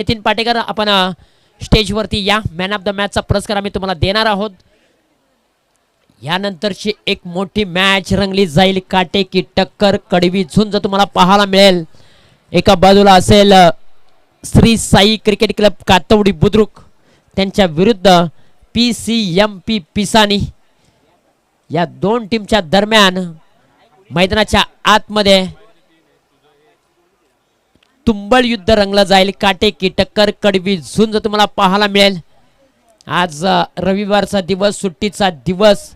नितीन पाटेकर आपण स्टेजवरती या. मॅन ऑफ द मॅचचा पुरस्कार आम्ही तुम्हाला देणार आहोत. यानंतरची एक मोठी मॅच रंगली जाईल. काटे की टक्कर, कडवी झुंज तुम्हाला पाहायला मिळेल. एका बाजूला असेल श्री साई क्रिकेट क्लब कातवडी बुद्रुक, त्यांच्या विरुद्ध PCMP पिसानी. या दोन टीमच्या दरम्यान मैदानाच्या आतमध्ये तुंबळ युद्ध रंगलं जाईल. काटे की टक्कर, कडवी झुंज तुम्हाला पाहायला मिळेल. आज रविवारचा दिवस, सुट्टीचा दिवस.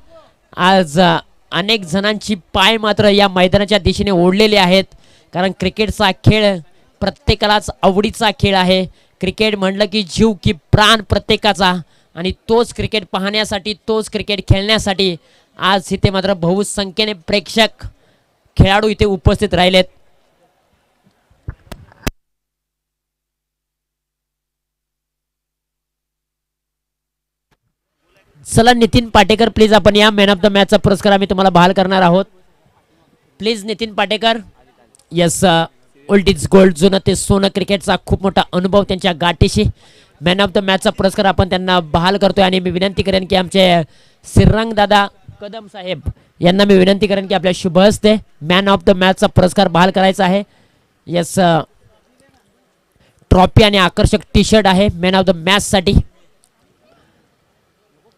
आज अनेक जणांची पाय मात्र या मैदानाच्या दिशेने ओढलेले आहेत, कारण क्रिकेटचा खेळ प्रत्येकालाच आवडीचा खेळ आहे. क्रिकेट म्हणलं की जीव की प्राण प्रत्येकाचा, आणि तोच क्रिकेट पाहण्यासाठी, तोच क्रिकेट खेळण्यासाठी आज इथे मात्र बहुसंख्येने प्रेक्षक, खेळाडू इथे उपस्थित राहिलेत. चला नितीन पाटेकर प्लीज आपण या. मॅन ऑफ द मॅचचा पुरस्कार आम्ही तुम्हाला बहाल करणार आहोत. Please Nitin Patekar. Yes, old is gold, जुनं ते सोनं. क्रिकेटचा खूप मोठा अनुभव त्यांच्या गाठीशी. मॅन ऑफ द मॅचचा पुरस्कार आपण त्यांना बहाल करतोय. आणि मी विनंती करेन की आमचे श्रीरंग दादा कदम साहेब यांना मी विनंती करेन की आपल्या शुभ हस्ते मॅन ऑफ द मॅचचा पुरस्कार बहाल करायचा आहे. यस, ट्रॉफी आणि आकर्षक टी शर्ट आहे मॅन ऑफ द मॅचसाठी.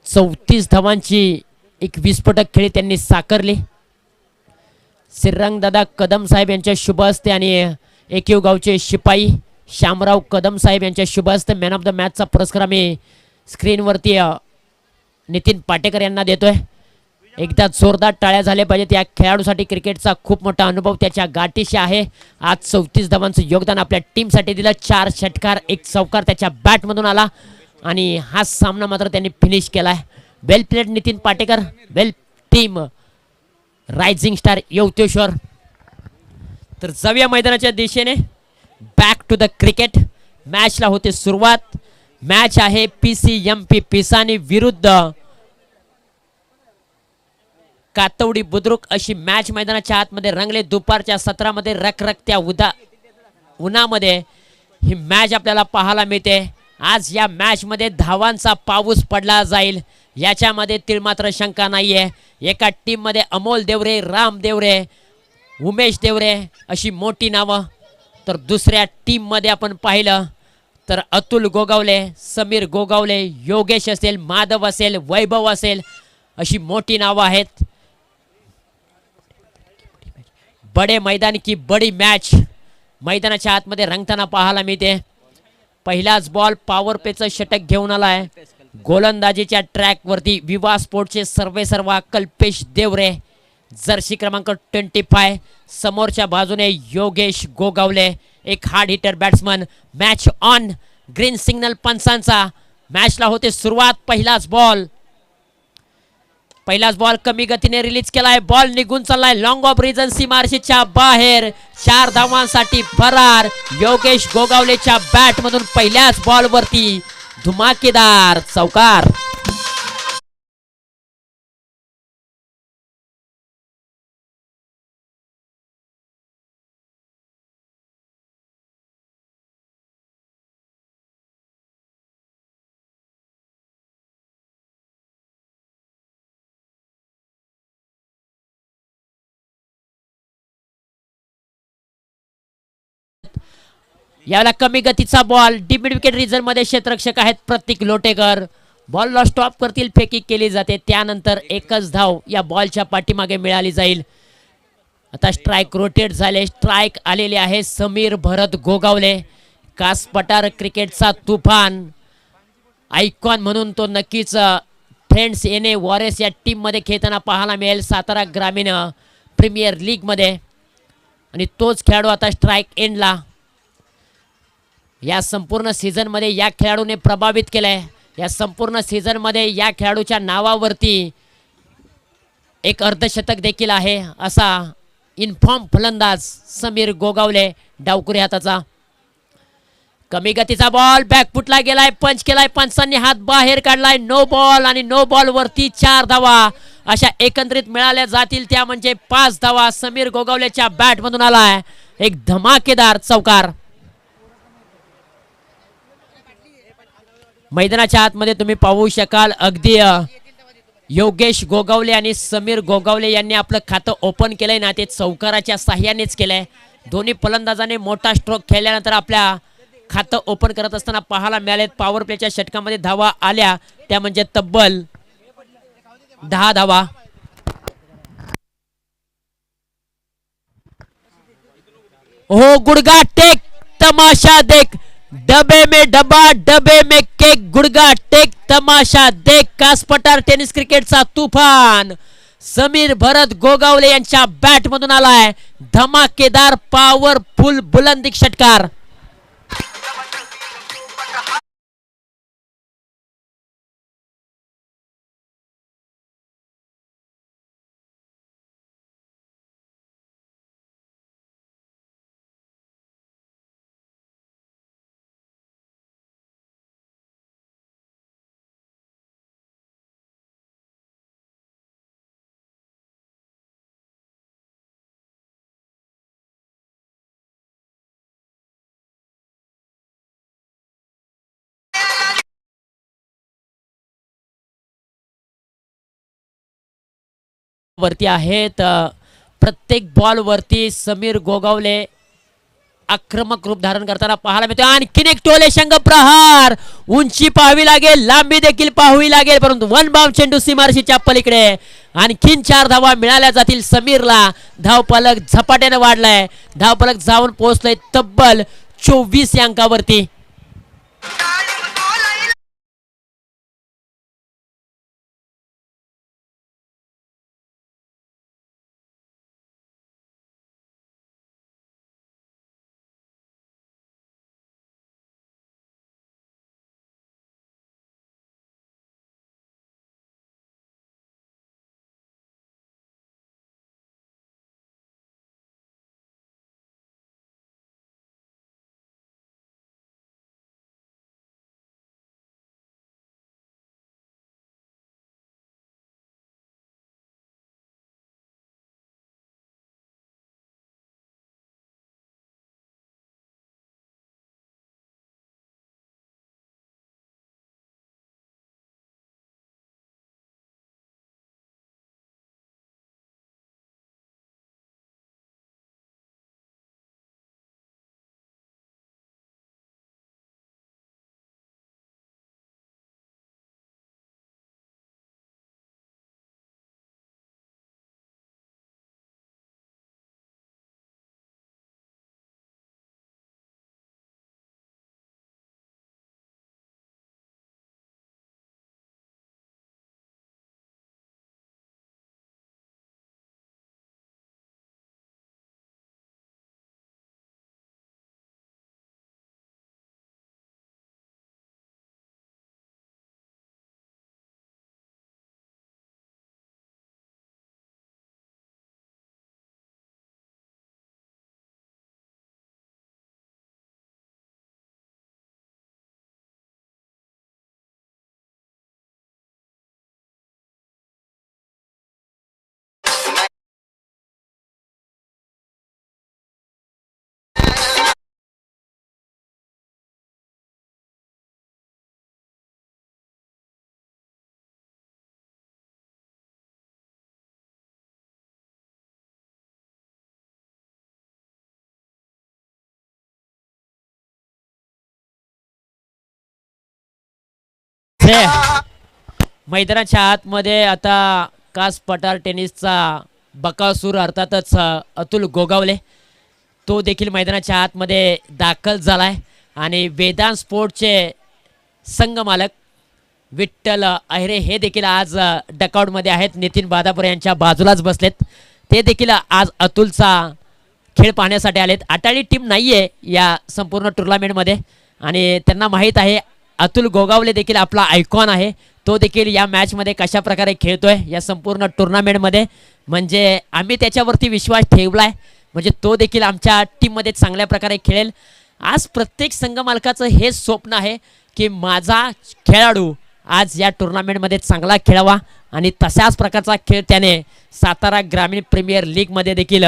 34 धावांची एक विस्फोटक खेळी त्यांनी साकारली. श्रीरंग दादा कदम साहेब यांच्या शुभ हस्ते आणि एकीव गावचे शिपाई श्यामराव कदम साहेब यांच्या शुभ हस्ते मॅन ऑफ द मॅचचा पुरस्कार आम्ही स्क्रीनवरती नितीन पाटेकर यांना देतोय. एकदा जोरदार टाळ्या झाल्या पाहिजेत. या खेळाडूसाठी क्रिकेटचा खूप मोठा अनुभव त्याच्या गाठीशी आहे. आज 34 धावांचं योगदान आपल्या टीमसाठी दिलं. 4 षटकार, 1 चौकार त्याच्या बॅटमधून आला, आणि हा सामना मात्र त्यांनी फिनिश केलाय. Well played Nitin Patekar, well team rising star Yavateshwar. तर जाऊया मैदानाच्या दिशेने. Back to the cricket. मॅचला होते सुरुवात. मॅच आहे PCMP पिसानी विरुद्ध कातवडी बुद्रुक. अशी मॅच मैदानाच्या आतमध्ये रंगले. दुपारच्या सत्रामध्ये रखरखत्या उन्हामध्ये ही मॅच आपल्याला पाहायला मिळते. आज या मॅच मध्ये धावांचा पाऊस पडला जाईल याच्यामध्ये तिळमात्र शंका नाहीये. एका टीम मध्ये अमोल देवरे, राम देवरे, उमेश देवरे अशी मोठी नावं, तर दुसऱ्या टीम मध्ये आपण पाहिलं तर अतुल गोगावले, समीर गोगावले, योगेश असेल, माधव असेल, वैभव असेल अशी मोठी नावं आहेत. बडे मैदान की बडी मॅच मैदानाच्या आतमध्ये रंगताना पाहायला मिळते. पहिलाच बॉल पॉवर पेचं षटक घेऊन आलाय. गोलंदाजीच्या ट्रॅक वरती विवा स्पोर्टचे सर्वेसर्वा कल्पेश देवरे, जर्सी क्रमांक 25. समोरच्या बाजूने योगेश गोगावले, एक hard hitter batsman. Match on. Green signal पंचांचा. मॅचला होते सुरुवात. पहिलाच बॉल कमी गतीने रिलीज केलाय. बॉल निघून चाललाय लॉंग ऑफ रिजन सीमारेषेच्या बाहेर. 4 धावांसाठी फरार. योगेश गोगावलेच्या बॅट मधून पहिल्याच बॉल वरती धुमाकेदार चौकार. याला कमी गतीचा ball. Deep mid wicket region मध्ये क्षेत्ररक्षक आहेत प्रतीक लोटेकर. बॉलला स्टॉप करतील, फेकी केली जाते. त्यानंतर एकच धाव या बॉलच्या पाठीमागे मिळाली जाईल. आता स्ट्राइक रोटेट झाले. स्ट्राइक आलेले आहे समीर भरत गोगावले. कास पठार क्रिकेटचा तुफान आयकॉन म्हणून तो नक्कीच फ्रेंड्स एने वॉरेस या टीम मध्ये खेळताना पाहायला मिळेल सातारा ग्रामीण प्रीमियर लीग मध्ये. आणि तोच खेळाडू आता स्ट्राइक एंडला. या संपूर्ण सीझन मध्ये या खेळाडूने प्रभावित केलंय. या संपूर्ण सीझन मध्ये या खेळाडूच्या नावावरती एक अर्धशतक देखील आहे असा इनफॉर्म फलंदाज समीर गोगावले, डावकुरी हाताचा. कमी गतीचा बॉल बॅकफुटला गेलाय. पंच केलाय. पंचांनी हात बाहेर काढलाय. नो बॉल, आणि नो बॉल वरती 4 धावा अशा एकत्रित मिळाल्या जातील. त्या म्हणजे 5 धावा समीर गोगावलेच्या बॅट मधून आलाय. एक धमाकेदार चौकार. मैदानाच्या आतमध्ये तुम्ही पाहू शकाल अगदी योगेश गोगावले आणि समीर गोगावले यांनी आपलं खातं ओपन केलंय ना, ते चौकाराच्या साह्यानेच केलंय. दोन्ही फलंदाजाने मोठा स्ट्रोक खेळल्यानंतर आपल्या खातं ओपन करत असताना पाहायला मिळाले. पॉवर प्लेच्या षटकामध्ये धावा आल्या त्या म्हणजे तब्बल 10 धावा. हो गुडगा टेक तमाशा देख, डबे में डब्बा डबे में केक, गुडगा टेक तमाशा देख. कास पठार टेनिस क्रिकेटचा तुफान समीर भरत गोगावले यांच्या बॅट मधून आलाय धमाकेदार पॉवरफुल बुलंदी षटकार. वरती आहेत प्रत्येक बॉल वरती समीर गोगावले आक्रमक रूप धारण करताना पाहायला मिळतो. आणखीन एक टोले शंग प्रहार, उंची पाहावी लागेल, लांबी देखील पाहावी लागेल, परंतु वन बाउंड चेंडू सीमारशीच्या पलीकडे. आणखीन 4 धावा मिळाल्या जातील समीरला. धावफलक झपाट्याने वाढलाय, धावफलक जाऊन पोहोचलंय तब्बल 24 या अंकावरती. मैदानाच्या आतमध्ये आता कास पठार टेनिसचा बकासूर अर्थातच अतुल गोगावले तो देखील मैदानाच्या आतमध्ये दाखल झालाय. आणि वेदांत स्पोर्टचे संघ मालक विठ्ठल अहिरे हे देखील आज डकआउटमध्ये आहेत. नितीन बादापूर यांच्या बाजूलाच बसलेत. ते देखील आज अतुलचा खेळ पाहण्यासाठी आलेत. अटाळी टीम नाही आहे या संपूर्ण टुर्नामेंटमध्ये आणि त्यांना माहीत आहे अतुल गोगावले देखील आपला आयकॉन आहे. तो देखील या मॅचमध्ये कशा प्रकारे खेळतोय या संपूर्ण टुर्नामेंटमध्ये, म्हणजे आम्ही त्याच्यावरती विश्वास ठेवलाय, म्हणजे तो देखील आमच्या टीममध्ये चांगल्या प्रकारे खेळेल. आज प्रत्येक संघ मालकाचं हे स्वप्न आहे की माझा खेळाडू आज या टुर्नामेंटमध्ये चांगला खेळावा आणि तशाच प्रकारचा खेळ त्याने सातारा ग्रामीण प्रीमियर लीगमध्ये देखील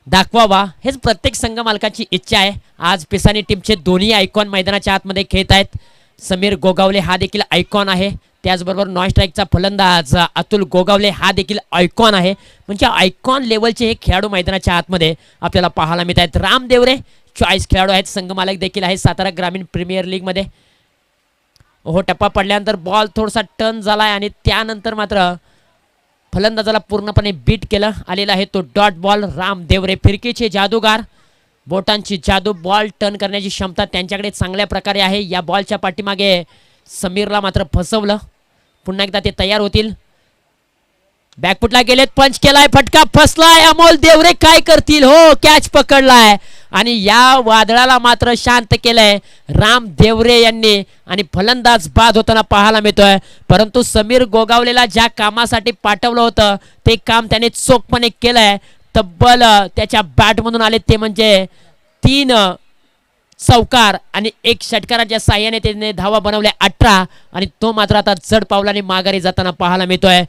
दाखवावा, हेच प्रत्येक संघ मालकाची इच्छा आहे. आज पिसानी टीमचे दोन्ही आयकॉन मैदानाच्या आतमध्ये खेळत आहेत समीर गोगावले हा देखील आयकॉन आहे. त्याचबरोबर नॉन स्ट्राईकचा फलंदाज अतुल गोगावले हा देखील आयकॉन आहे. म्हणजे आयकॉन लेवलचे हे खेळाडू मैदानाच्या आतमध्ये आपल्याला पाहायला मिळत आहेत. राम देवरे चॉईस खेळाडू आहेत, संघमालक देखील आहे सातारा ग्रामीण प्रीमियर लीगमध्ये. हो, टप्पा पडल्यानंतर बॉल थोडासा टर्न झाला आहे आणि त्यानंतर मात्र फलंदाजाला पूर्णपणे बीट केलं आलेला आहे तो डॉट बॉल. राम देवरे फिरकीचे जादूगार, बोटांची जादू, बॉल टर्न करण्याची क्षमता त्यांच्याकडे चांगल्या प्रकारे आहे. या बॉलच्या पाठीमागे समीरला मात्र फसवलं. पुन्हा एकदा ते तयार होतील. बॅकफुटला गेलेत, पंच केलाय, फटका फसलाय. अमोल देवरे काय करतील? हो, कॅच पकडलाय आणि या वादळाला मात्र शांत केलंय राम देवरे यांनी आणि फलंदाज बाद होताना पाहायला मिळतोय. परंतु समीर गोगावलेला ज्या कामासाठी पाठवलं होतं ते काम त्याने चोखपणे केलंय. तब्बल त्याच्या बॅटमधून आले ते म्हणजे 3 चौकार आणि 1 षटकाराच्या साह्याने त्याने धावा बनवल्या 18 आणि तो मात्र आता जड पावलाने माघारी जाताना पाहायला मिळतोय.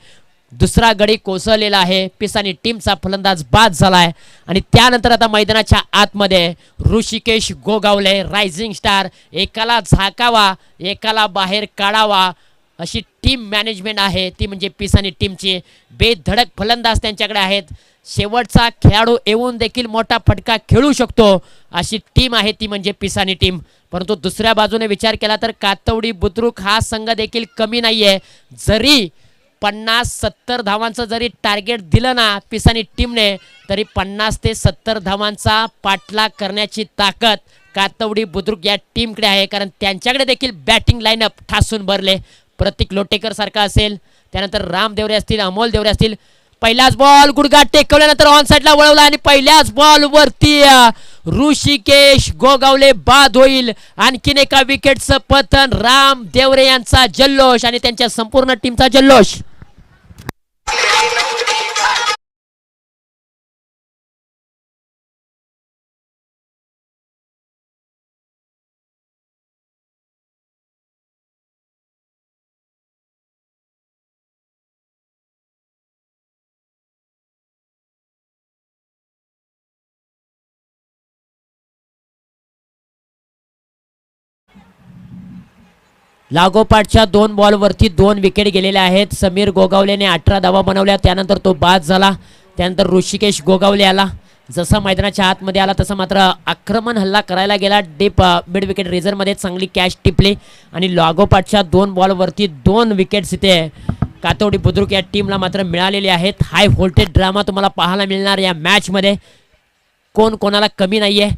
दुसरा गडी कोसळलेला आहे. पिसानी टीमचा फलंदाज बाद झालाय आणि त्यानंतर आता मैदानाच्या आतमध्ये ऋषिकेश गोगावले रायझिंग स्टार, एकाला झाकावा एकाला बाहेर काढावा अशी टीम मॅनेजमेंट आहे ती म्हणजे पिसानी टीमची. बेधडक फलंदाज त्यांच्याकडे आहेत. शेवटचा खेळाडू येऊन देखील मोठा फटका खेळू शकतो अशी टीम आहे ती म्हणजे पिसानी टीम. परंतु दुसऱ्या बाजूने विचार केला तर कातवडी बुद्रुक हा संघ देखील कमी नाहीये. जरी 50-70 धावांचं जरी टार्गेट दिलं ना पिसानी टीमने तरी 50 ते 70 धावांचा पाठलाग करण्याची ताकद कातवडी बुद्रुक या टीमकडे आहे. कारण त्यांच्याकडे देखील बॅटिंग लाईनअप ठासून भरले. प्रतीक लोटेकर सारखा असेल, त्यानंतर राम देवरे असतील, अमोल देवरे असतील. पहिलाच बॉल गुडघा टेकवल्यानंतर ऑन साइडला वळवला आणि पहिल्याच बॉल वरती ऋषिकेश गोगावले बाद होईल. आणखीन एका विकेटचं पतन. राम देवरे यांचा जल्लोष आणि त्यांच्या संपूर्ण टीमचा जल्लोष. लागोपाठच्या 2 बॉलवरती 2 विकेट गेलेल्या आहेत. समीर गोगावलेने 18 धावा बनवल्या, त्यानंतर तो बाद झाला. त्यानंतर ऋषिकेश गोगावले आला. जसा मैदानाच्या आतमध्ये आला तसा मात्र आक्रमण हल्ला करायला गेला. डीप मिड विकेट रिझर्वमध्ये चांगली कॅच टिपली आणि लागोपाठच्या 2 बॉलवरती 2 विकेट्स इथे कातवडी बुद्रुक या टीमला मात्र मिळालेली आहेत. हाय व्होल्टेज ड्रामा तुम्हाला पाहायला मिळणार या मॅचमध्ये. कोण कोणाला कमी नाहीये.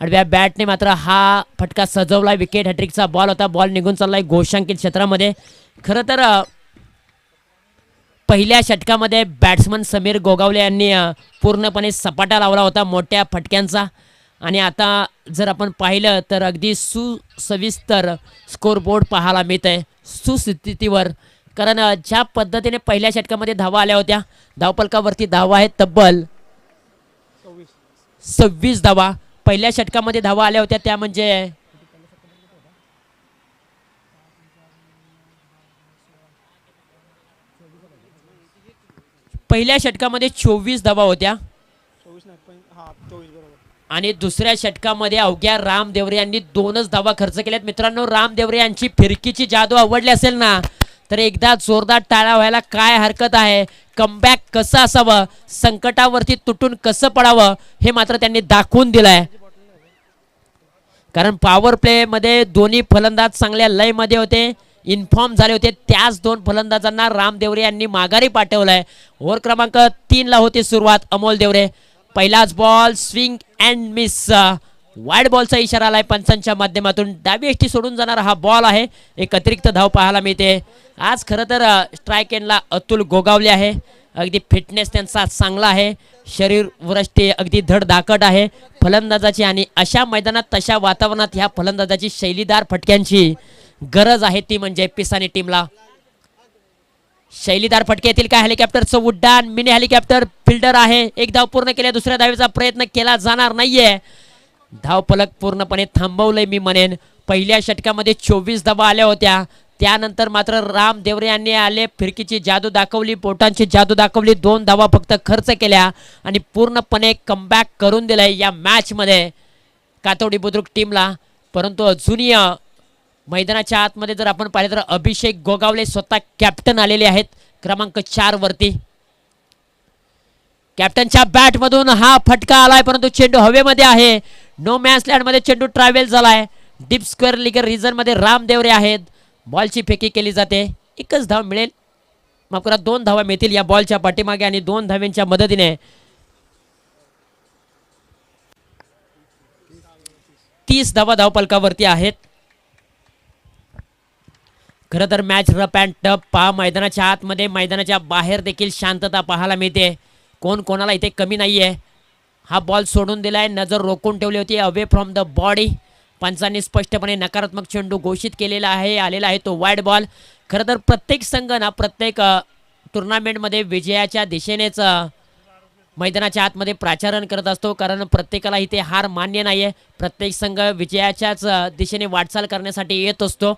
आडव्या बॅटने मात्र हा फटका सजवला. विकेट हॅट्रिकचा बॉल होता. बॉल निघून चाललाय घोषांकित क्षेत्रामध्ये. खरं तर पहिल्या षटकामध्ये बॅट्समन समीर गोगावले यांनी पूर्णपणे सपाटा लावला होता मोठ्या फटक्यांचा आणि आता जर आपण पाहिलं तर अगदी सुसविस्तर स्कोरबोर्ड पाहायला मिळत आहे सुस्थितीवर. कारण ज्या पद्धतीने पहिल्या षटकामध्ये धावा आल्या होत्या, धावफलकावरती धावा आहेत तब्बल 26 धावा. पहिल्या षटकामध्ये धावा आल्या होत्या त्या म्हणजे पहिल्या षटकामध्ये 24 धावा होत्या आणि दुसऱ्या षटकामध्ये अवघ्या राम देवरे यांनी 2च धावा खर्च केल्यात. मित्रांनो, राम देवरे यांची फिरकीची जादू आवडली असेल ना तर एकदा जोरदार टाळा व्हायला काय हरकत आहे. कमबॅक कसं असावं, संकटावरती तुटून कसं पडावं हे मात्र त्यांनी दाखवून दिलंय. कारण पॉवर प्ले मध्ये दोन्ही फलंदाज चांगल्या लय मध्ये होते, इन्फॉर्म झाले होते. त्याच 2 फलंदाजांना राम देवरे यांनी माघारी पाठवलंय. ओव्हर क्रमांक 3 ला होती सुरुवात. अमोल देवरे पहिलाच ball swing and miss. Wide बॉलचा इशारा आलाय पंचांच्या माध्यमातून. डावी एष्टी सोडून जाणारा हा बॉल आहे. एक अतिरिक्त धाव पाहायला मिळते. आज खरं तर स्ट्राईक एंडला अतुल गोगावले आहे. अगदी फिटनेस त्यांचा चांगला आहे. शरीर वृष्टी अगदी धडधाकट आहे फलंदाजाची आणि अशा मैदानात तशा वातावरणात ह्या फलंदाजाची शैलीदार फटक्यांची गरज आहे ती म्हणजे पिसानी टीमला. शैलीदार फटके येतील का? हेलिकॉप्टरचं उड्डाण, मिनी हेलिकॉप्टर फिल्डर आहे. एक धाव पूर्ण केल्या, दुसऱ्या धावेचा प्रयत्न केला जाणार नाहीये. धावफलक पूर्णपणे थांबवलंय मी म्हणेन. पहिल्या षटकामध्ये 24 धावा आल्या होत्या. त्यानंतर मात्र राम देवरे यांनी आले, फिरकीची जादू दाखवली, बोटांची जादू दाखवली. 2 धावा फक्त खर्च केल्या आणि पूर्णपणे कमबॅक करून दिलंय या मॅच मध्ये कातवडी बुद्रुक टीमला. परंतु अजूनही मैदानाच्या आतमध्ये जर आपण पाहिले तर अभिषेक गोगावले स्वतः कॅप्टन आलेले आहेत क्रमांक 4 वरती. कॅप्टनच्या बॅट मधून हा फटका आलाय परंतु चेंडू हवेमध्ये आहे. नो मॅच लँड मध्ये चेंडू ट्रॅव्हल झालाय. डीप स्क्वेअर लिगर रिजन मध्ये राम देवरे आहेत. बॉलची फेकी केली जाते. एकच धाव मिळेल, माफ करा 2 धावा मिळतील या बॉलच्या पाठीमागे आणि 2 धाव्यांच्या मदतीने 30 धावा धावपलकावरती आहेत. खरं तर मॅच रफ अँड टफ पहा. मैदानाच्या आतमध्ये मैदानाच्या बाहेर देखील शांतता पाहायला मिळते. कोण कोणाला इथे कमी नाहीये. हा बॉल सोडून दिलाय. नजर रोखून ठेवली होती अवे फ्रॉम द बॉडी. पंचांनी स्पष्टपणे नकारात्मक चेंडू घोषित केलेला आहे. आलेला आहे तो वाईड बॉल. खरं तर प्रत्येक संघ ना प्रत्येक टुर्नामेंटमध्ये विजयाच्या दिशेनेच मैदानाच्या आतमध्ये प्राचारण करत असतो, कारण प्रत्येकाला इथे हार मान्य नाही आहे. प्रत्येक संघ विजयाच्याच दिशेने वाटचाल करण्यासाठी येत असतो.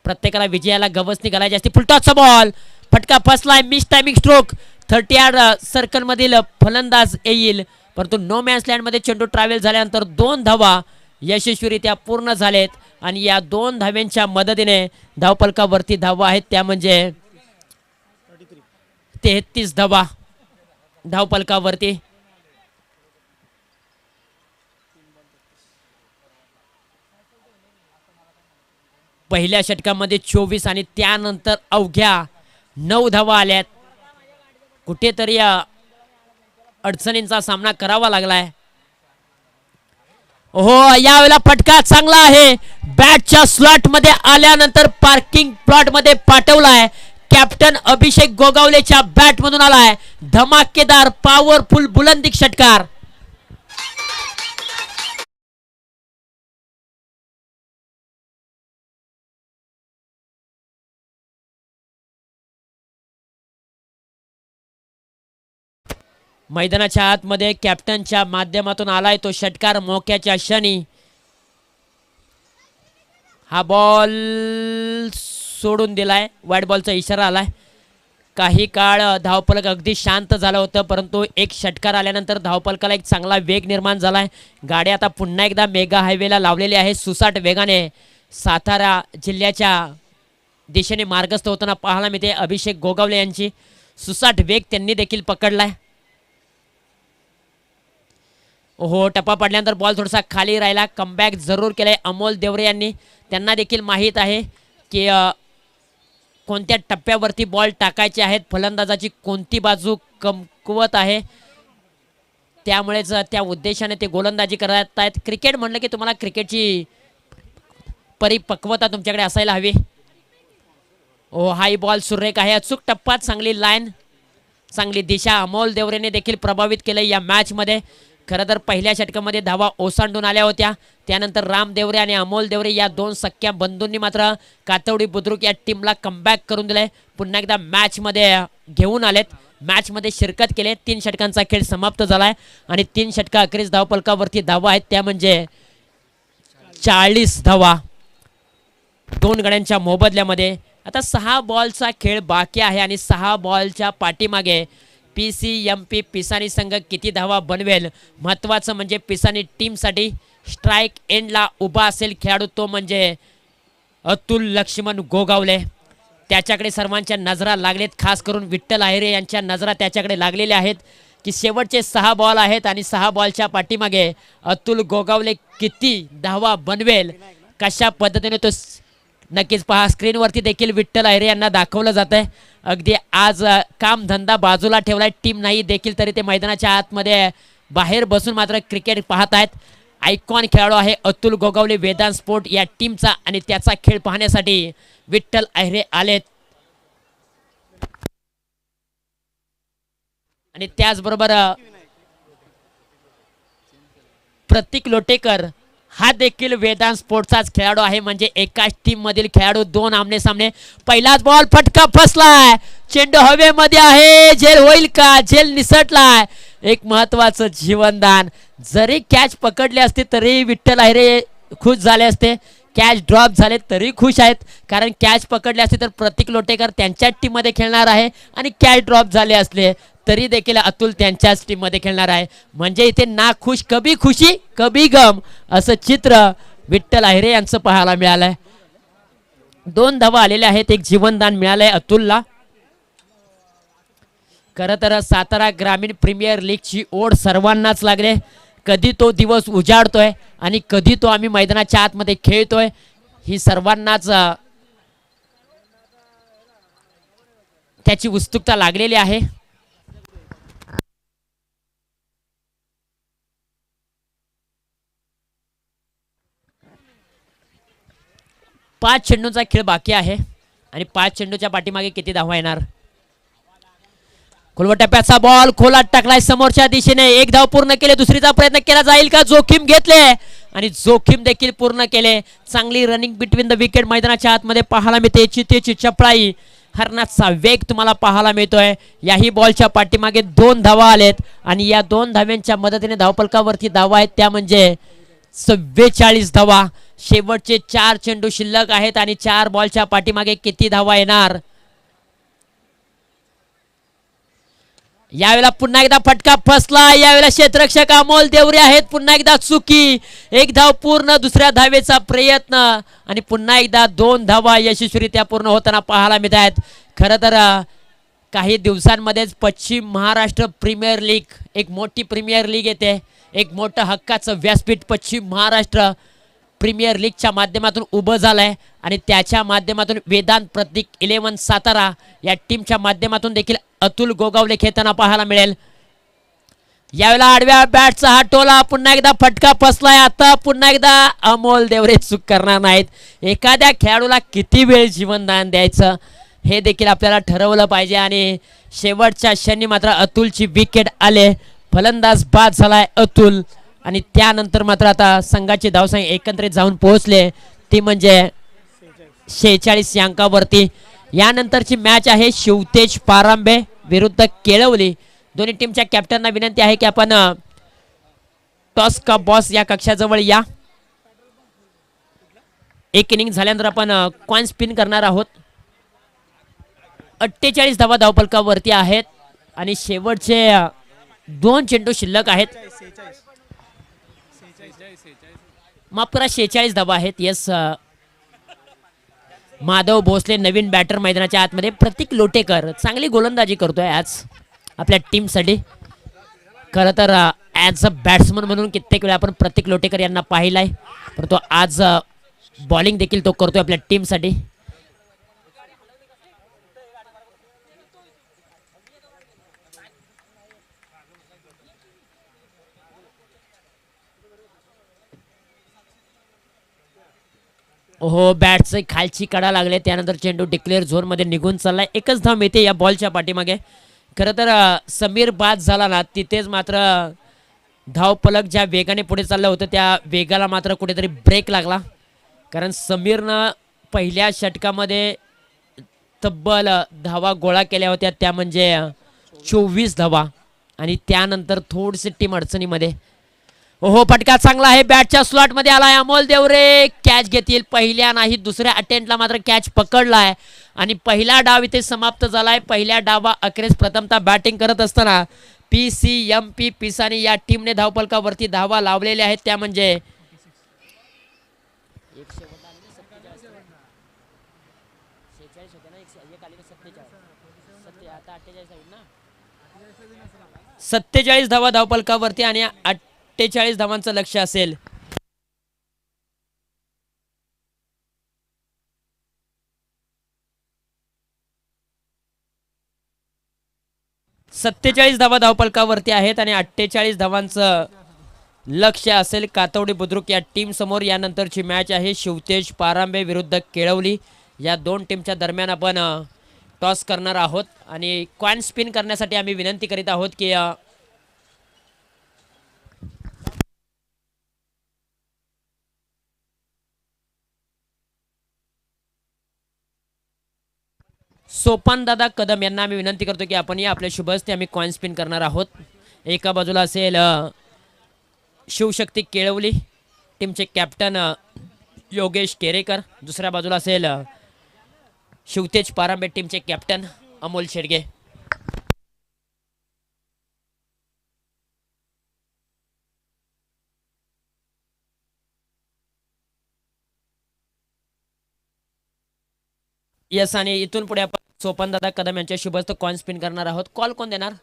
प्रत्येकाला विजयाला गवसणी घालायची असते. फुलटॉसचा बॉल फटका फसलाय. Miss timing stroke 30 yard circle मधील फलंदाज येईल, परंतु नो मॅच लँड मध्ये चेंडू ट्रॅव्हल झाल्यानंतर 2 धावा यशस्वीरित्या पूर्ण झालेत आणि या 2 धाव्यांच्या मदतीने धावपलकावरती धावा आहेत त्या म्हणजे 33 धावा धावपलकावरती. पहिल्या षटकामध्ये 24 आणि त्यानंतर अवघ्या 9 धावा आल्यात. कुठेतरी अडचणींचा सामना करावा लागलाय. हो, यावेळेला फटका चांगला आहे. बॅटच्या स्लॉट मध्ये आल्यानंतर पार्किंग प्लॉट मध्ये पाठवलाय. कॅप्टन अभिषेक गोगावलेच्या बॅट मधून आलाय धमाकेदार पॉवरफुल बुलंदी षटकार. मैदानाच्या आतमध्ये कॅप्टनच्या माध्यमातून आलाय तो षटकार. मोक्याच्या क्षणी हा बॉल सोडून दिलाय. वाईड बॉलचा इशारा आलाय. काही काळ धावपलक अगदी शांत झालं होतं, परंतु एक षटकार आल्यानंतर धावपलकाला एक चांगला वेग निर्माण झालाय. गाडी आता पुन्हा एकदा मेगा हायवेला लावलेली आहे. सुसाट वेगाने सातारा जिल्ह्याच्या दिशेने मार्गस्थ होताना पाहायला मिळते. अभिषेक गोगावले यांची सुसाट वेग त्यांनी देखील पकडलाय. हो, टप्पा पडल्यानंतर बॉल थोडासा खाली राहिला. कमबॅक जरूर केलाय अमोल देवरे यांनी. त्यांना देखील माहीत आहे की कोणत्या टप्प्यावरती बॉल टाकायचे आहेत, फलंदाजाची कोणती बाजू कमकुवत आहे, त्यामुळेच त्या उद्देशाने ते गोलंदाजी करत आहेत. क्रिकेट म्हणलं की तुम्हाला क्रिकेटची परिपक्वता तुमच्याकडे असायला हवी. हो, हाई बॉल सुरेख आहे. अचूक टप्पा, चांगली लाईन, चांगली दिशा अमोल देवरेने देखील प्रभावित केलं या मॅचमध्ये. खरं तर पहिल्या षटकामध्ये धावा ओसांडून आल्या होत्या. त्यानंतर राम देवरे आणि अमोल देवरे या 2 सख्या बंधूंनी मात्र कातवडी बुद्रुक या टीमला कमबॅक करून दिले. पुन्हा एकदा मॅचमध्ये घेऊन आलेत, मॅचमध्ये शिरकत केले. 3 षटकांचा खेळ समाप्त झालाय आणि 3 षटका अखेरीस धावपलकावरती धावा आहेत त्या म्हणजे 40 धावा 2 गड्यांच्या मोबदल्यामध्ये. आता 6 बॉलचा खेळ बाकी आहे आणि 6 बॉलच्या पाठीमागे PCMP पिसानी संघ किती धावा बनवेल. महत्त्वाचं म्हणजे पिसानी टीमसाठी स्ट्राईक एंडला उभा असेल खेळाडू तो म्हणजे अतुल लक्ष्मण गोगावले. त्याच्याकडे सर्वांच्या नजरा लागलेत, खास करून विठ्ठल आहेरे यांच्या नजरा त्याच्याकडे लागलेल्या आहेत की शेवटचे 6 बॉल आहेत आणि 6 बॉलच्या पाठीमागे अतुल गोगावले किती धावा बनवेल, कशा पद्धतीने तो नक्कीच पहा. स्क्रीनवरती देखील विठ्ठल आहेरे यांना दाखवलं जात आहे. अगदी आज काम धंदा बाजूला ठेवलाय, टीम नाही देखील तरी ते मैदानाच्या आतमध्ये बाहेर बसून मात्र क्रिकेट पाहत आहेत. आयकॉन खेळाडू आहे अतुल गोगावले वेदांत स्पोर्ट या टीमचा आणि त्याचा खेळ पाहण्यासाठी विठ्ठल आहेरे आलेत. आणि त्याचबरोबर प्रतीक लोटेकर हा देखील वेदांत स्पोर्ट्सचाच खेळाडू आहे. म्हणजे एकाच टीम मधील खेळाडू 2 आमने सामने. पहिलाच बॉल फटका फसलाय. चेंडू हवेमध्ये आहे. झेल होईल का? झेल निसटलाय. एक महत्वाचं जीवनदान. जरी कॅच पकडले असते तरी विठ्ठल आहेरे खुश झाले असते. कॅच ड्रॉप झाले तरी खुश आहेत, कारण कॅच पकडले असते तर प्रतीक लोटेकर त्यांच्याच टीम मध्ये खेळणार आहे आणि कॅच ड्रॉप झाले असले तरी देखील अतुल त्यांच्याच टीम मध्ये खेळणार आहे. म्हणजे इथे ना खुश कभी खुशी कभी गम असं चित्र विठ्ठल आहेरे यांचं पाहायला मिळालंय. 2 धावा आलेल्या आहेत. एक जीवनदान मिळालंय अतुलला. खरं तर सातारा ग्रामीण प्रीमियर लीगची ओढ सर्वांनाच लागले. कधी तो दिवस उजाडतोय आणि कधी तो आम्ही मैदानाच्या आतमध्ये खेळतोय ही सर्वांनाच त्याची उत्सुकता लागलेली आहे. पाच चेंडूंचा खेळ बाकी आहे आणि 5 चेंडूच्या पाठीमागे किती धावा येणार. टप्प्याचा बॉल खोलात टाकलाय समोरच्या दिशेने. एक धाव पूर्ण केले. दुसरीचा प्रयत्न केला जाईल का. जोखीम घेतले आणि जोखीम देखील पूर्ण केले. चांगली रनिंग बिटवीन द विकेट मैदानाच्या आतमध्ये पाहायला मिळते. चितेची चपळाई हरणाचा वेग तुम्हाला पाहायला मिळतोय. याही बॉलच्या पाठीमागे 2 धावा आलेत आणि या 2 धाव्यांच्या मदतीने धावपलकावरती धावा आहेत त्या म्हणजे 44 धावा. शेवटचे 4 चेंडू शिल्लक आहेत आणि 4 बॉलच्या पाठीमागे किती धावा येणार. यावेळेला पुन्हा एकदा फटका फसला. यावेळेला क्षेत्ररक्षक अमोल देवरे आहेत. पुन्हा एकदा चुकी. 1 धाव पूर्ण. दुसऱ्या धावेचा प्रयत्न आणि पुन्हा एकदा 2 धावा यशस्वीरित्या पूर्ण होताना पाहायला मिळत आहेत. खरं तर काही दिवसांमध्येच पश्चिम महाराष्ट्र प्रीमियर लीग एक मोठी प्रीमियर लीग येते. एक मोठं हक्काचं व्यासपीठ पश्चिम महाराष्ट्र प्रीमियर लीगच्या माध्यमातून उभं झालंय आणि त्याच्या माध्यमातून वेदांत प्रतीक 11 सातारा या टीमच्या माध्यमातून देखील अतुल गोगावले खेळताना पाहायला मिळेल. यावेळेला आडव्या बॅटचा हा टोला. पुन्हा एकदा फटका फसलाय. आता पुन्हा एकदा अमोल देवरे चूक करणार नाहीत. एखाद्या खेळाडूला किती वेळ जीवनदान द्यायचं हे देखील आपल्याला ठरवलं पाहिजे आणि शेवटच्या क्षणी मात्र अतुलची विकेट आले. फलंदाज बाद झालाय अतुल आणि त्यानंतर मात्र आता संघाची धावसंख्या एकत्रित जाऊन पोहोचले ती म्हणजे 46 या अंकावरती. यानंतरची मॅच आहे शिवतेज पारांबे विरुद्ध केळवली. दोन्ही टीमच्या कॅप्टनना विनंती आहे की आपण टॉस का बॉस या कक्षाजवळ या. एक इनिंग झाल्यानंतर आपण कॉइन स्पिन करणार आहोत. 48 धावा धावपलकावरती आहेत आणि शेवटचे 2 चेंडू शिल्लक आहेत. माफ करा 46 धावा आहेत. येस माधव भोसले नवीन बॅटर मैदानाच्या आतमध्ये. प्रतीक लोटेकर चांगली गोलंदाजी करतोय आज आपल्या टीमसाठी. खरं तर ॲज अ बॅट्समन म्हणून कित्येक वेळा आपण प्रतीक लोटेकर यांना पाहिलाय परंतु आज बॉलिंग देखील तो करतोय आपल्या टीमसाठी. हो बॅटचं खालची कडा लागले. त्यानंतर चेंडू डिक्लेअर झोनमध्ये निघून चाललाय. एकच धाव मिळते या बॉलच्या पाठीमागे. खरं तर समीर बाद झाला ना तिथेच मात्र धावपलक ज्या वेगाने पुढे चाललं होतं त्या वेगाला मात्र कुठेतरी ब्रेक लागला. कारण समीरनं पहिल्या षटकामध्ये तब्बल धावा गोळा केल्या होत्या त्या म्हणजे 24 धावा आणि त्यानंतर थोडीशी टीम अडचणीमध्ये. हो फटका चांगला आहे. बॅटच्या स्लॉट मध्ये आलाय अमोल देवरे. कॅच घेतील. पहिल्या नाही दुसऱ्या अटेम्प्टला मात्र कॅच पकडलाय आणि पहिला डाव इथे समाप्त झालाय. पहिल्या डावा अखेरीस प्रथमतः बॅटिंग करत असताना PCMP पिसानी या टीमने धावपलकावरती धावा लावलेल्या आहेत त्या म्हणजे सत्तेचाळीस धावा धावपलकावरती आणि 48 धावांचं लक्ष्य असेल. सत्तेचाळीस धावा धावपलकावरती आहेत आणि 48 धावांचं लक्ष्य असेल कातवडी बुद्रुक या टीम समोर. यानंतरची मॅच आहे शिवतेज पारांबे विरुद्ध केळवली. या 2 टीमच्या दरम्यान आपण टॉस करणार आहोत आणि कॉइन स्पिन करण्यासाठी आम्ही विनंती करीत आहोत की सोपान दादा कदम यांना आम्ही विनंती करतो की आपण या आपल्या शुभ हस्ते आम्ही कॉइन स्पिन करणार आहोत. एका बाजूला असेल शिवशक्ती केळवली टीमचे कॅप्टन योगेश केरेकर. दुसऱ्या बाजूला असेल शिवतेज पारांबे टीमचे कॅप्टन अमोल शेडगे. यस, आणि इथून पुढे आपण सोपन दादा कदम यांच्या शुभ हस्ते कॉइन स्पिन करणार आहोत. कॉल कोण देणार?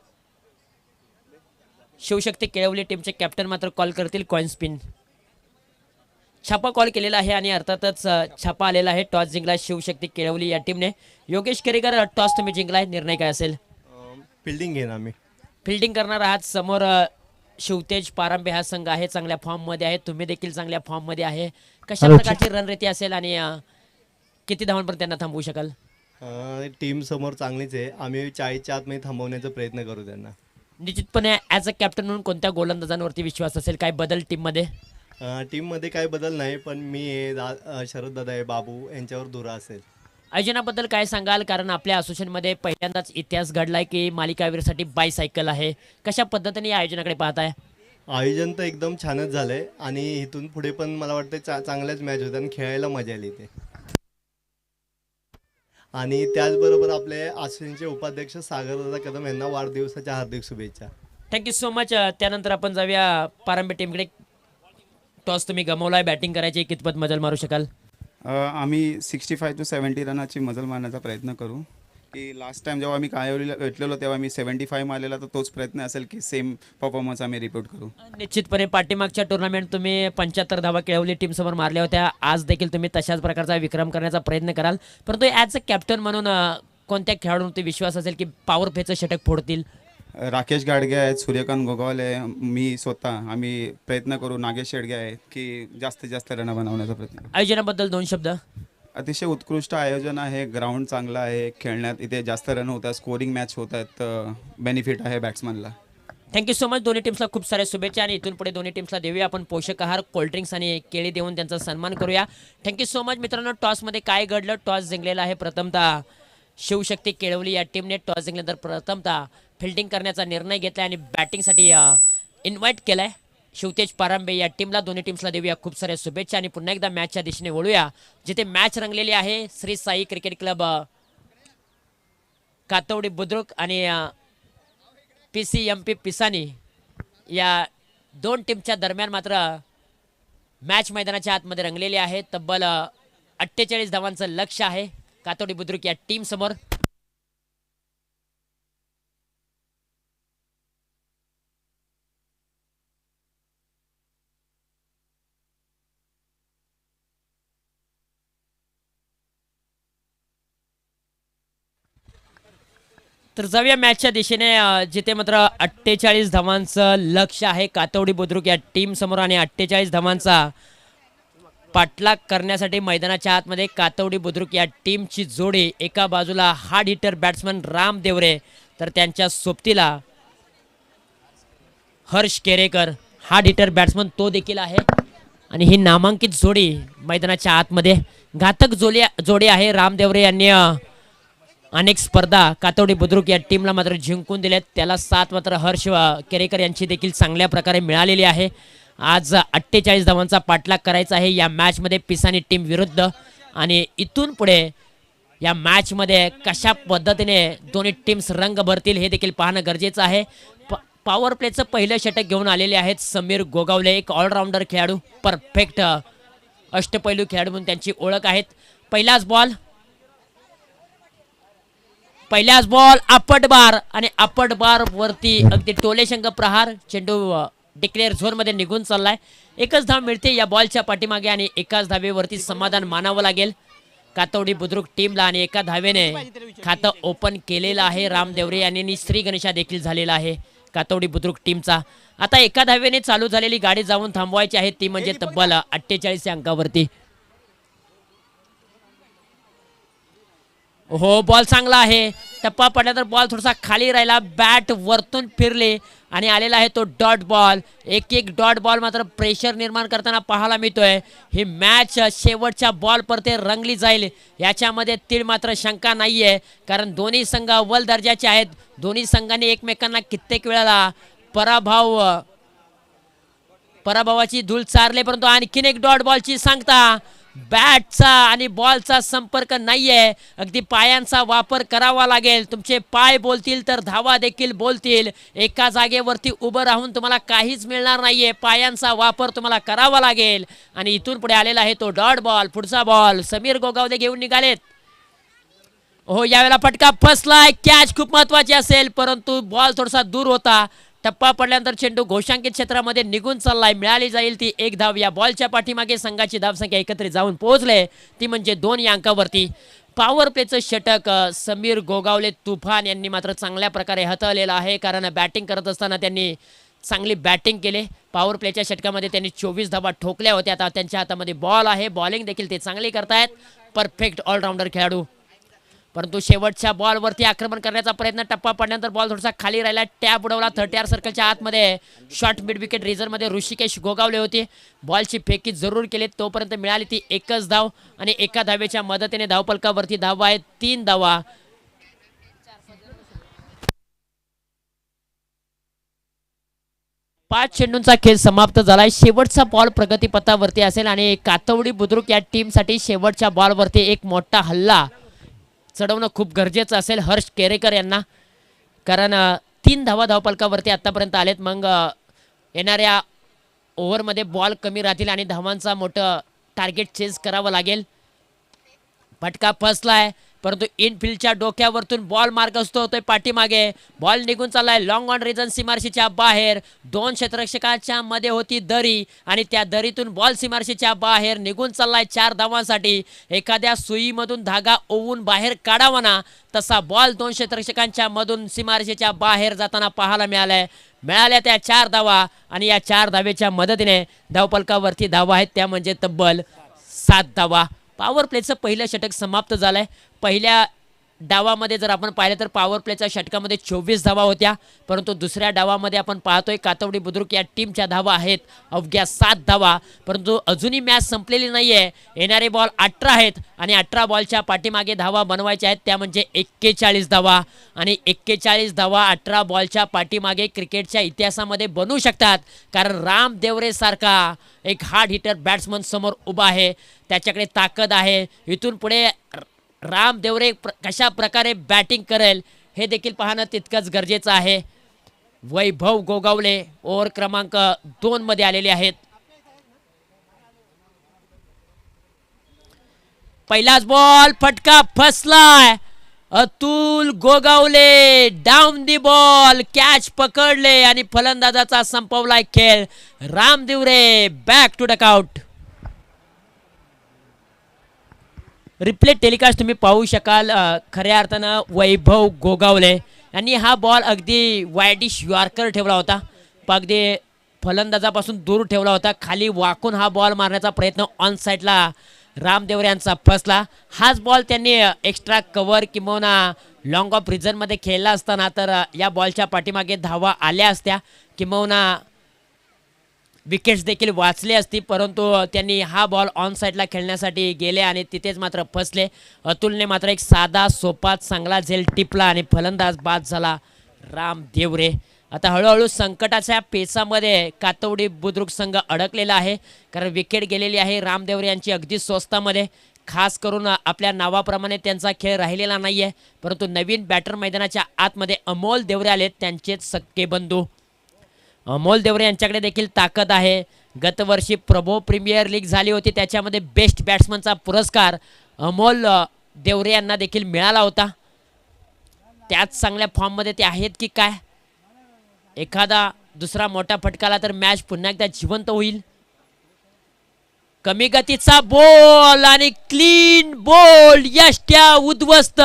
शिवशक्ती केळवली टीमचे कॅप्टन मात्र कॉल करतील कॉइन स्पिन. छापा कॉल केलेला आहे आणि अर्थातच छापा आलेला आहे. टॉस जिंकला शिवशक्ती केळवली या टीमने. योगेश केरेकर, टॉस तुम्ही जिंकलाय, निर्णय काय असेल? फिल्डिंग घेणार आम्ही. फिल्डिंग करणार आहात. समोर शिवतेज पारंबे हा संघ आहे, चांगल्या फॉर्ममध्ये आहे. तुम्ही देखील चांगल्या फॉर्ममध्ये आहे. कशा प्रकारची रणनीती असेल आणि किती धावांपर्यंत त्यांना थांबवू शकाल? टीम समोर चांगलीच आहे. आम्ही 40च्या आतमध्ये थांबवण्याचा प्रयत्न करू त्यांना. निश्चितपणे ॲज अ कॅप्टन म्हणून कोणत्या गोलंदाजांवरती विश्वास असेल? काय बदल टीममध्ये? टीममध्ये काही बदल नाही, पण मी शरद दादा आहे, बाबू यांच्यावर धुरा असेल. आयोजनाबद्दल काय सांगाल? कारण आपल्या असोसिएशनमध्ये पहिल्यांदाच इतिहास घडलाय की मालिकावीरसाठी बायसायकल आहे. कशा पद्धतीने या आयोजनाकडे पाहताय? आयोजन तर एकदम छानच झालंय आणि इथून पुढे पण मला वाटतं चांगल्याच मॅच होत्या आणि खेळायला मजा आली इथे. आणि त्याचबरोबर आपले असोसिएशनचे उपाध्यक्ष सागरदादा कदम यांना वाढदिवसाच्या हार्दिक शुभेच्छा. Thank you so much. त्यानंतर आपण जाऊया पारंबे टीमकडे. टॉस तुम्ही गमावलाय, बॅटिंग करायची, कितपत मजल मारू शकाल? आम्ही 65 to 70 रनाची मजल मारण्याचा प्रयत्न करू. की लास्ट टाइम जेव्हा आम्ही कायवलीला भेटलेलो तेव्हा मी 75 मारलेला, तर तोच प्रयत्न असेल की सेम परफॉर्मन्स आम्ही रिपीट करू. निश्चितपणे पाठीमागच्या टुर्नामेंट तुम्ही 75 धावा केळवली टीम समोर मारल्या होत्या. आज देखील तुम्ही तशाच प्रकारचा विक्रम करण्याचा प्रयत्न कराल, परंतु ॲज अ कॅप्टन म्हणून कोणत्या खेळाडूंवरती विश्वास असेल की पॉवर प्लेचं षटक फोडतील? राकेश गाडगे आहेत, सूर्यकांत गोगावले, मी स्वतः आम्ही प्रयत्न करू. नागेश शेडगे आहेत की जास्तीत जास्त रन बनवण्याचा प्रयत्न. आयोजनाबद्दल दोन शब्द. अतिशय उत्कृष्ट आयोजन आहे. ग्राउंड चांगला आहे, खेळण्यात इथे जास्त रन होतात, स्कोरिंग मॅच होत आहेत, बेनिफिट आहे बॅट्समनला. Thank you so much. दोन्ही टीम्सला खूप साऱ्या शुभेच्छा आणि इथून पुढे दोन्ही टीम्सला देऊया आपण पोषक आहार, कोल्ड्रिंक्स आणि केळी देऊन त्यांचा सन्मान करूया. थँक्यू सो मच मित्रांनो. टॉसमध्ये काय घडलं? टॉस जिंकलेला आहे प्रथमतः शिवशक्ती केळवली या टीमने. टॉस जिंकल्यानंतर प्रथमतः फिल्डिंग करण्याचा निर्णय घेतला आणि बॅटिंगसाठी इन्व्हाइट केलाय शिवतेज पारंबे या टीमला. दोन्ही टीम्सला देऊया खूप साऱ्या शुभेच्छा आणि पुन्हा एकदा मॅचच्या दिशेने वळूया, जिथे मॅच रंगलेली आहे. श्री साई क्रिकेट क्लब कातवडी बुद्रुक आणि PCMP पिसानी या दोन टीमच्या दरम्यान मात्र मॅच मैदानाच्या आतमध्ये रंगलेली आहे. तब्बल 48 धावांचं लक्ष आहे कातवडी बुद्रुक या टीम समोर. तर जाऊया मॅचच्या दिशेने, जिथे मात्र 48 धावांचं लक्ष आहे कातवडी बुद्रुक या टीम समोर आणि 48 धावांचा पाठलाग करण्यासाठी मैदानाच्या आतमध्ये कातवडी बुद्रुक या टीमची जोडी. एका बाजूला hard hitter batsman Ram Deore, तर त्यांच्या सोबतीला Harsh Kerekar, hard hitter batsman तो देखील आहे. आणि ही नामांकित जोडी मैदानाच्या आतमध्ये घातक जोडी आहे. राम देवरे यांनी अनेक स्पर्धा कातवडी बुद्रुक या टीमला मात्र जिंकून दिल्यात. त्याला साथ मात्र हर्ष केरेकर यांची देखील चांगल्या प्रकारे मिळालेली आहे. आज 48 धावांचा पाठलाग करायचा आहे या मॅचमध्ये पिसानी टीम विरुद्ध. आणि इथून पुढे या मॅचमध्ये कशा पद्धतीने दोन्ही टीम्स रंग भरतील हे देखील पाहणं गरजेचं आहे. पॉवर प्लेचं पहिलं षटक घेऊन आलेले आहेत समीर गोगावले, एक ऑलराऊंडर खेळाडू, परफेक्ट अष्टपैलू खेळाडू म्हणून त्यांची ओळख आहे. पहिल्याच बॉल आपट बार आणि आपट बार वरती अगदी टोलेशंग प्रहार. चेंडू डिक्लेअर झोनमध्ये निघून चाललाय. एकच धाव मिळते या बॉलच्या पाठीमागे आणि एकाच धावेवरती समाधान मानावं लागेल कातवडी बुद्रुक टीमला. आणि एका धावेने खातं ओपन केलेलं आहे राम देवरे यांनी. श्री गणेशा देखील झालेला आहे कातवडी बुद्रुक टीमचा. आता एका धावेने चालू झालेली गाडी जाऊन थांबवायची आहे, ती म्हणजे तब्बल 48 अंकावरती. हो, बॉल चांगला आहे. टप्पा पडला तर बॉल थोडासा खाली राहिला, बॅट वरतून फिरले आणि आलेला आहे तो डॉट बॉल. एक डॉट बॉल मात्र प्रेशर निर्माण करताना पाहायला मिळतोय. ही मॅच शेवटच्या बॉल परते रंगली जाईल याच्यामध्ये तीळ मात्र शंका नाहीये, कारण दोन्ही संघ अव्वल दर्जाचे आहेत. दोन्ही संघांनी एकमेकांना कित्येक वेळेला पराभवाची धूळ चारले, परंतु आणखीन एक डॉट बॉलची सांगता. बॅटचा आणि बॉलचा संपर्क नाहीये, अगदी पायांचा वापर करावा लागेल. तुमचे पाय बोलतील तर धावा देखील बोलतील. एका जागेवरती उभं राहून तुम्हाला काहीच मिळणार नाहीये, पायांचा वापर तुम्हाला करावा लागेल. आणि इथून पुढे आलेला आहे तो डॉट बॉल. पुढचा बॉल समीर गोगावले घेऊन निघालेत. हो यावेळेला फटका फसलाय. कॅच खूप महत्वाची असेल परंतु बॉल थोडासा दूर होता. टप्पा पडल्यानंतर चेंडू घोषांकित क्षेत्रामध्ये निघून चाललाय. मिळाली जाईल ती एक धाव. या बॉलच्या पाठीमागे संघाची धावसंख्या एकत्रित जाऊन पोहोचले ती म्हणजे 2 या अंकावरती. पॉवर प्लेचं षटक समीर गोगावले तुफान यांनी मात्र चांगल्या प्रकारे हाताळलेलं आहे, कारण बॅटिंग करत असताना त्यांनी चांगली बॅटिंग केले. पॉवर प्लेच्या षटकामध्ये त्यांनी 24 धावा ठोकल्या होत्या. आता त्यांच्या हातामध्ये बॉल आहे. बॉलिंग देखील ते चांगली करतायत. परफेक्ट ऑलराऊंडर खेळाडू. परंतु शेवटच्या बॉलवरती आक्रमण करण्याचा प्रयत्न. टप्पा पडल्यानंतर बॉल थोडासा खाली राहिला. टॅप उडवला 30 सर्कलच्या आतमध्ये. शॉर्ट मिड विकेट रिझर्वमध्ये ऋषिकेश गोगावले होते. बॉलची फेकी जरूर केली. तोपर्यंत मिळाली ती एकच धाव आणि एका धावेच्या मदतीने धावपलकावरती धावा आहेत 3 धावा. 5 चेंडूंचा खेळ समाप्त झालाय. शेवटचा बॉल प्रगतीपथावरती असेल आणि कातवडी बुद्रुक या टीमसाठी शेवटच्या बॉलवरती एक मोठा हल्ला चढवणं खूप गरजेचं असेल हर्ष केरेकर यांना, कारण 3 धावा धावपलकावरती आत्तापर्यंत आलेत. मग येणाऱ्या ओव्हरमध्ये बॉल कमी राहतील आणि धावांचा मोठं टार्गेट चेस करावं लागेल. फटका फसलाय परंतु इनफिल्डच्या डोक्यावरतून बॉल मार्ग असतो होतोय पाठीमागे. बॉल निघून चाललाय लॉंग ऑन रिजन सीमारशीच्या बाहेर. 2 क्षेत्ररक्षकांच्या मध्ये होती दरी आणि त्या दरीतून बॉल सीमारशीच्या बाहेर निघून चाललाय 4 धावांसाठी. एखाद्या सुईमधून धागा ओवून बाहेर काढावा ना तसा बॉल 2 क्षेत्ररक्षकांच्या मधून सीमारशीच्या बाहेर जाताना पाहायला मिळाल्या त्या 4 धावा आणि या 4 धावेच्या मदतीने धावपलकावरती धावा आहेत त्या म्हणजे तब्बल 7 धावा. पॉवर प्लेचं पहिलं षटक समाप्त झालंय. पहिल्या डावामध्ये जर आपण पाहिलं तर पॉवर प्लेच्या षटकामध्ये 24 धावा होत्या, परंतु दुसऱ्या डावामध्ये आपण पाहतोय कातवडी बुद्रुक या टीमच्या धावा आहेत अवघ्या 7 धावा. परंतु अजूनही मॅच संपलेली नाहीये. येणारे बॉल 18 आहेत आणि 18 बॉलच्या पाठीमागे धावा बनवायच्या आहेत त्या म्हणजे 41 धावा. आणि 41 धावा 18 बॉलच्या पाठीमागे क्रिकेटच्या इतिहासामध्ये बनू शकतात, कारण राम देवरे सारखा एक हार्ड हिटर बॅट्समन समोर उभा आहे. त्याच्याकडे ताकद आहे. इथून पुढे राम देवरे कशा प्रकारे बॅटिंग करेल हे देखील पाहणं तितकंच गरजेचं आहे. वैभव गोगावले ओव्हर क्रमांक 2 मध्ये आलेले आहेत. पहिलाच बॉल फटका फसलाय. Atul Gogawale down the ball catch पकडले आणि फलंदाजाचा संपवलाय खेळ. Ram Devre back to dugout. Replay telecast तुम्ही पाहू शकाल. खऱ्या अर्थानं वैभव गोगावले यांनी हा बॉल अगदी वायडिश यॉर्कर ठेवला होता, अगदी फलंदाजापासून दूर ठेवला होता. खाली वाकून हा बॉल मारण्याचा प्रयत्न ऑन साईडला रामदेवरे यांचा फसला. हाच बॉल त्यांनी एक्स्ट्रा कव्हर किंवा लॉंग ऑफ रिझनमध्ये खेळला असताना तर या बॉलच्या पाठीमागे धावा आल्या असत्या किंवा विकेट्स देखील वाचले असती, परंतु त्यांनी हा बॉल ऑन साईडला खेळण्यासाठी गेले आणि तिथेच मात्र फसले. अतुलने मात्र एक साधा सोपा चांगला झेल टिपला आणि फलंदाज बाद झाला राम देवरे. आता हळूहळू संकटाच्या पेचामध्ये कातवडी बुद्रुक संघ अडकलेला आहे, कारण विकेट गेलेली आहे राम देवरे यांची अगदी स्वस्तामध्ये. खास करून आपल्या नावाप्रमाणे त्यांचा खेळ राहिलेला नाही आहे, परंतु नवीन बॅटर मैदानाच्या आतमध्ये अमोल देवरे आलेत, त्यांचेच सक्के बंधू. अमोल देवरे यांच्याकडे देखील ताकद आहे. गतवर्षी प्रभो प्रीमियर लीग झाली होती, त्याच्यामध्ये बेस्ट बॅट्समनचा पुरस्कार अमोल देवरे यांना देखील मिळाला होता. त्याच चांगल्या फॉर्ममध्ये ते आहेत की काय? एखादा दुसरा मोठा फटकाला तर मॅच पुन्हा एकदा जिवंत होईल. कमी गतीचा बॉल आणि क्लीन बॉल. यष्ट्या उद्ध्वस्त.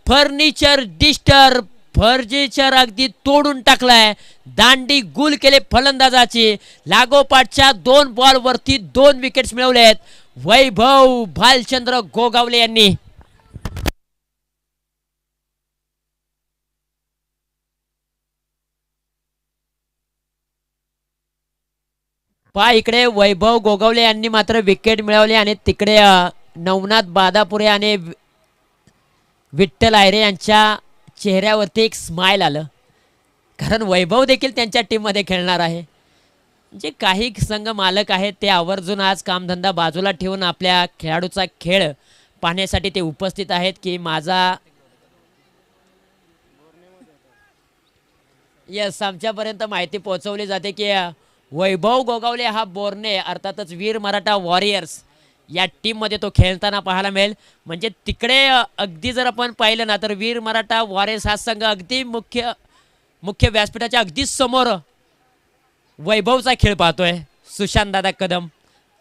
Furniture disturb. फर्निचर अगदी तोडून टाकलाय. दांडी गुल केले फलंदाजाची. लागोपाठच्या 2 बॉलवरती 2 विकेट्स मिळवलेत वैभव भालचंद्र गोगावले यांनी. पहा इकडे वैभव गोगावले यांनी मात्र विकेट मिळवले आणि तिकडे नवनाथ बादापुरे आणि विठ्ठल आयरे यांच्या चेहऱ्यावरती एक स्माइल आलं, कारण वैभव देखील त्यांच्या टीममध्ये खेळणार आहे. जे काही संघ मालक आहेत ते आवर्जून आज कामधंदा बाजूला ठेवून आपल्या खेळाडूचा खेळ पाहण्यासाठी ते उपस्थित आहेत की माझा यस आमच्यापर्यंत माहिती पोहोचवली जाते की वैभव गोगावले हा बोरणे अर्थातच वीर मराठा वॉरियर्स या टीममध्ये तो खेळताना पाहायला मिळेल. म्हणजे तिकडे अगदी जर आपण पाहिलं ना तर वीर मराठा वॉरियर्स हा संघ अगदी मुख्य व्यासपीठाच्या अगदी समोर वैभवचा खेळ पाहतोय. सुशांत दादा कदम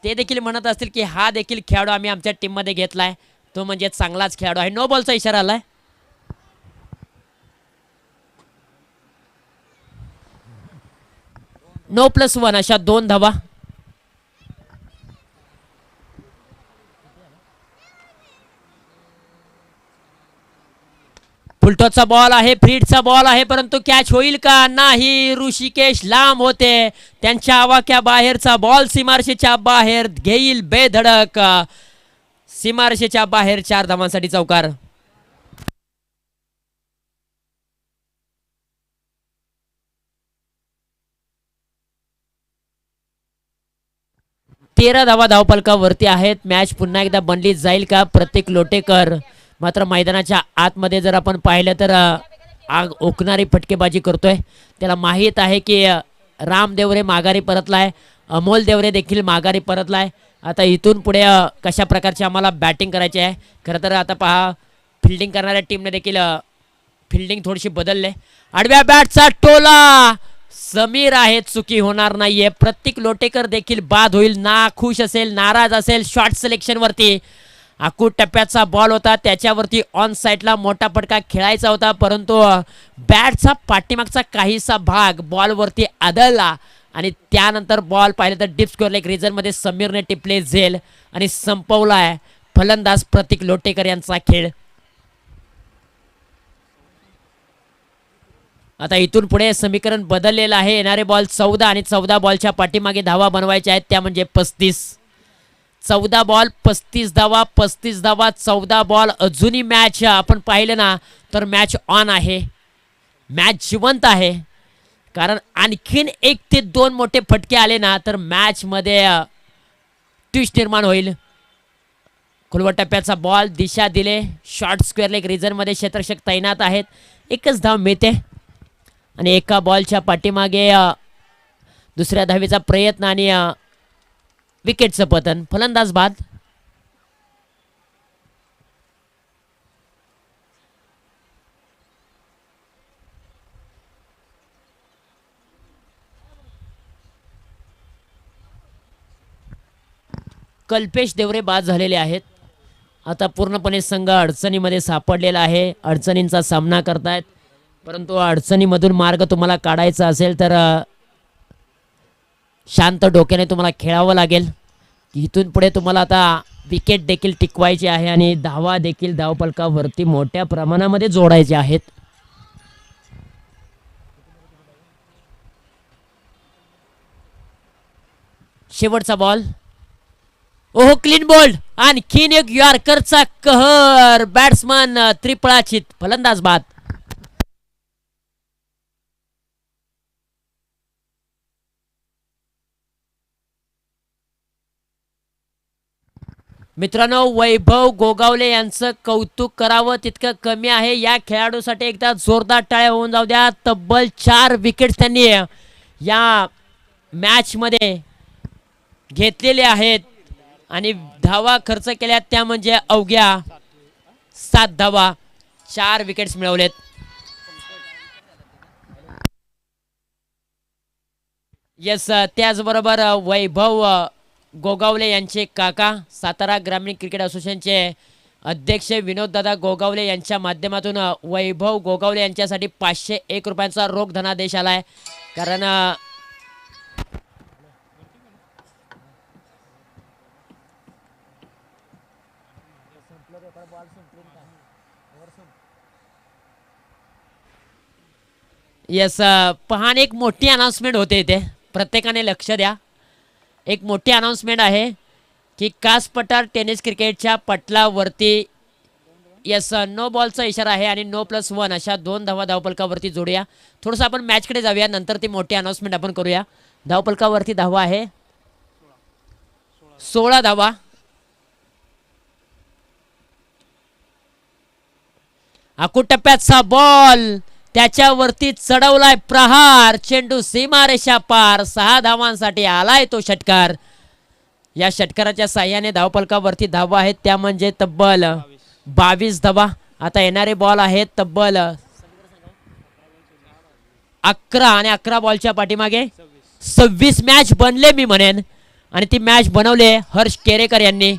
ते देखील म्हणत असतील की हा देखील खेळाडू आम्ही आमच्या टीममध्ये घेतलाय, तो म्हणजे चांगलाच खेळाडू आहे. नो बॉलचा इशारा आलाय. नो+1 अशा 2 धावा. फुलटॉसचा बॉल आहे, फ्रीडचा बॉल आहे, परंतु कॅच होईल का? नाही. ऋषिकेश लांब होते, त्यांच्या आवाक्या बाहेरचा बॉल सीमारेषेच्या बाहेर घेईल बेधडक. सीमारेषेच्या बाहेर 4 धावांसाठी चौकार. 13 धावा धावफलकावरती आहेत. मॅच पुन्हा एकदा बनली जाईल का? प्रत्येक लोटेकर मात्र मैदानाच्या आतमध्ये जर आपण पाहिलं तर आग ओकणारी फटकेबाजी करतोय. त्याला माहीत आहे की राम देवरे माघारी परतलाय, अमोल देवरे देखील माघारी परतलाय. आता इथून पुढे कशा प्रकारची आम्हाला बॅटिंग करायची आहे. खरं तर आता पहा फिल्डिंग करणाऱ्या टीमने देखील फिल्डिंग थोडीशी बदलले. आडव्या बॅटचा टोला समीर आहे, चुकी होणार नाहीये. प्रत्येक लोटेकर देखील बाद होईल, ना खुश असेल, नाराज असेल. शॉर्ट सिलेक्शन वरती आकूट टप्प्याचा बॉल होता, त्याच्यावरती ऑन साईडला मोठा फटका खेळायचा होता, परंतु बॅटचा पाठीमागचा काहीसा भाग बॉलवरती आदळला आणि त्यानंतर बॉल पाहिलं तर डीप स्क्वेअर लेग रिजन मध्ये समीरने टिपले झेल आणि संपवलाय फलंदाज प्रतीक लोटेकर यांचा खेळ. आता इथून पुढे समीकरण बदललेलं आहे. येणारे बॉल 14 आणि 14 बॉलच्या पाठीमागे धावा बनवायच्या आहेत, त्या म्हणजे 35. 14 बॉल 35 धावा, 35 धावा 14 बॉल. अजूनही मॅच आपण पाहिलं ना तर मॅच ऑन आहे, मॅच जिवंत आहे. कारण आणखीन 1 ते 2 मोठे फटके आले ना तर मॅच मध्ये ट्विस्ट निर्माण होईल. खुलवट टप्प्याचा बॉल दिशा दिले, शॉर्ट स्क्वेअर लेग रिजन मध्ये क्षेत्ररक्षक तैनात आहेत. एकच धाव मिळते आणि एका बॉलच्या पाठीमागे दुसऱ्या धावेचा प्रयत्न आणि विकेटचं पतन. फलंदाज बाद. कल्पेश देवरे बाद झालेले आहेत. आता पूर्णपणे संघ अडचणीमध्ये सापडलेला आहे, अडचणींचा सामना करतायत. परंतु अडचणीमधून मार्ग तुम्हाला काढायचा असेल तर शांत डोक्याने तुम्हाला खेळावं लागेल. इथून पुढे तुम्हाला आता विकेट देखील टिकवायची आहे आणि धावा देखील धावफलकावरती मोठ्या प्रमाणामध्ये जोडायचे आहेत. शेवटचा बॉल. ओहो, क्लीन बोल्ड. आणखीन एक यॉर्करचा कहर. बॅट्समन त्रिपळाचित. फलंदाज बाद. मित्रांनो, वैभव गोगावले यांचं कौतुक करावं तितकं कमी आहे. या खेळाडूसाठी एकदा जोरदार टाळ्या होऊन जाऊ द्या. तब्बल 4 विकेट्स त्यांनी या मॅच मध्ये घेतलेले आहेत आणि धावा खर्च केल्या त्या म्हणजे अवघ्या 7 धावा. 4 विकेट्स मिळवलेत. यस, त्याचबरोबर वैभव गोगावले यांचे काका, सातारा ग्रामीण क्रिकेट असोसिएशनचे अध्यक्ष विनोददादा गोगावले यांच्या माध्यमातून वैभव गोगावले यांच्यासाठी 501 रुपयांचा रोख धनादेश आलाय. कारण यस, पहान एक मोठी अनाउन्समेंट होते इथे, प्रत्येकाने लक्ष द्या. एक मोठी अनाउन्समेंट आहे की कास पठार टेनिस क्रिकेटच्या पटलावरती यस नो बॉलचा इशारा आहे आणि नो+1 अशा 2 धावा धावफलकावरती जोडूया. थोडंसं आपण मॅचकडे जाऊया, नंतर ती मोठी अनाउन्समेंट आपण करूया. धावफलकावरती धावा आहे 16 धावा. आकूट टप्प्याचा बॉल त्याच्यावरती चढवलाय प्रहार. चेंडू सीमारेषा पार. 6 धावांसाठी आलाय तो षटकार. या षटकाराच्या साह्याने धावफलकावरती धावा आहेत त्या म्हणजे तब्बल 22 धावा. आता येणारे बॉल आहेत तब्बल 11 आणि 11 बॉलच्या पाठीमागे 26 मॅच बनले मी म्हणेन आणि ती मॅच बनवले हर्ष केरेकर यांनी.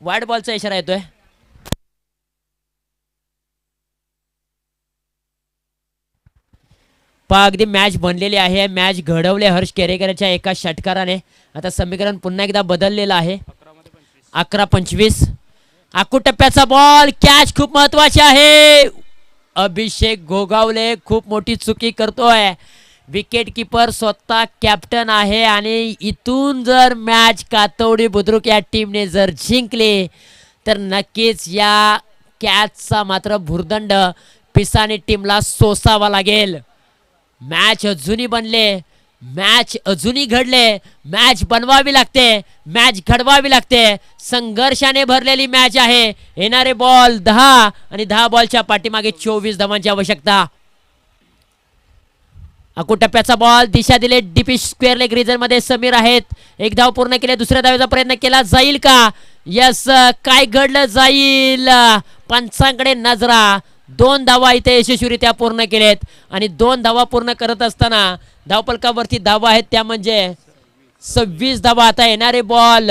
वाईड बॉलचा इशारा येतोय. पहा अगदी मॅच बनलेली आहे. मॅच घडवले हर्ष केरेकरच्या एका षटकाराने. आता समीकरण पुन्हा एकदा बदललेलं आहे. 11-25 आकुटप्प्याचा बॉल कॅच खूप महत्वाची आहे. अभिषेक गोगावले खूप मोठी चुकी करतोय. विकेट किपर स्वतः कॅप्टन आहे आणि इथून जर मॅच कातवडी बुद्रुक या टीमने जर जिंकली तर नक्कीच या कॅचचा मात्र भुर्दंड पिसानी टीमला सोसावा लागेल. मॅच अजूनही बनले, मॅच अजूनही घडले. मॅच बनवावी लागते, मॅच घडवावी लागते. संघर्षाने भरलेली मॅच आहे. येणारे बॉल 10 आणि 10 बॉलच्या पाठीमागे 24 धावांची आवश्यकता. अकुटप्प्याचा बॉल दिशा दिले डीपी स्क्वेअर लेग रिजन मध्ये समीर आहेत. एक धाव पूर्ण केले. दुसऱ्या धावेचा प्रयत्न केला जाईल का? यस, काय घडलं जाईल. पंचांकडे नजरा. 2 धावा इथे यशस्वीरित्या पूर्ण केलेत आणि 2 धावा पूर्ण करत असताना धावफलकावरती धावा आहेत त्या म्हणजे 26 धावा. आता येणारे बॉल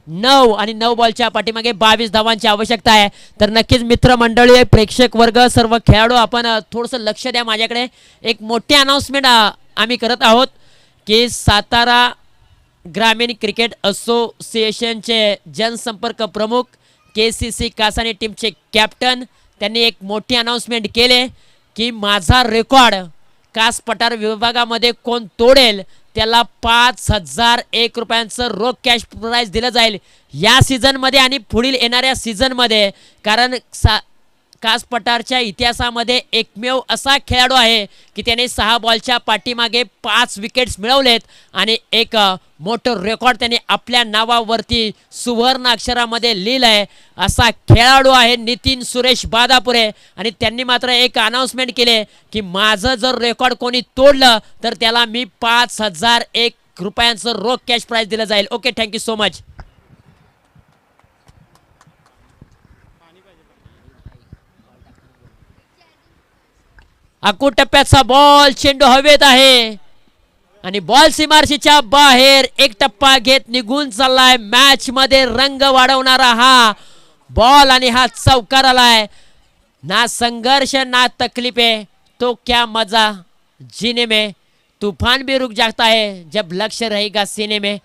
9 आणि 9 बॉलच्या पाठीमागे 22 धावांची आवश्यकता आहे. तर नक्कीच मित्रमंडळी, प्रेक्षक वर्ग, सर्व खेळाडू आपण थोडंसं लक्ष द्या माझ्याकडे. एक मोठी अनाउन्समेंट आम्ही करत आहोत की सातारा ग्रामीण क्रिकेट असोसिएशनचे जनसंपर्क प्रमुख KCC कासानी टीमचे कॅप्टन त्यांनी एक मोठी अनाउन्समेंट केले की माझा रेकॉर्ड कास पठार विभागामध्ये कोण तोडेल त्याला 5,001 रुपयांचं रोख कॅश प्राइज दिलं जाईल या सीझनमध्ये आणि पुढील येणाऱ्या सीझनमध्ये. कारण कास पठारच्या इतिहासामध्ये एकमेव असा खेळाडू आहे की त्याने 6 बॉलच्या पाठीमागे 5 विकेट्स मिळवलेत आणि एक मोठं रेकॉर्ड त्याने आपल्या नावावरती सुवर्ण अक्षरामध्ये लिहिलंय. असा खेळाडू आहे नितीन सुरेश बादापुरे आणि त्यांनी मात्र एक अनाउन्समेंट केले की माझं जर रेकॉर्ड कोणी तोडलं तर त्याला मी 5,001 रुपयांचं रोख कॅश प्राइज दिलं जाईल. Okay, thank you so much. अकुटप्प्याचा बॉल चेंडू हवेत आहे आणि बॉल सीमारेषेच्या बाहेर एक टप्पा घेत निघून चाललाय. मॅच मध्ये रंग वाढवणारा हा बॉल आणि हा चौकार आलाय. ना संघर्ष ना तकलीफे तो क्या मजा जीने में. तूफान भी रुक जाता है जब लक्ष्य रहेगा सीने में.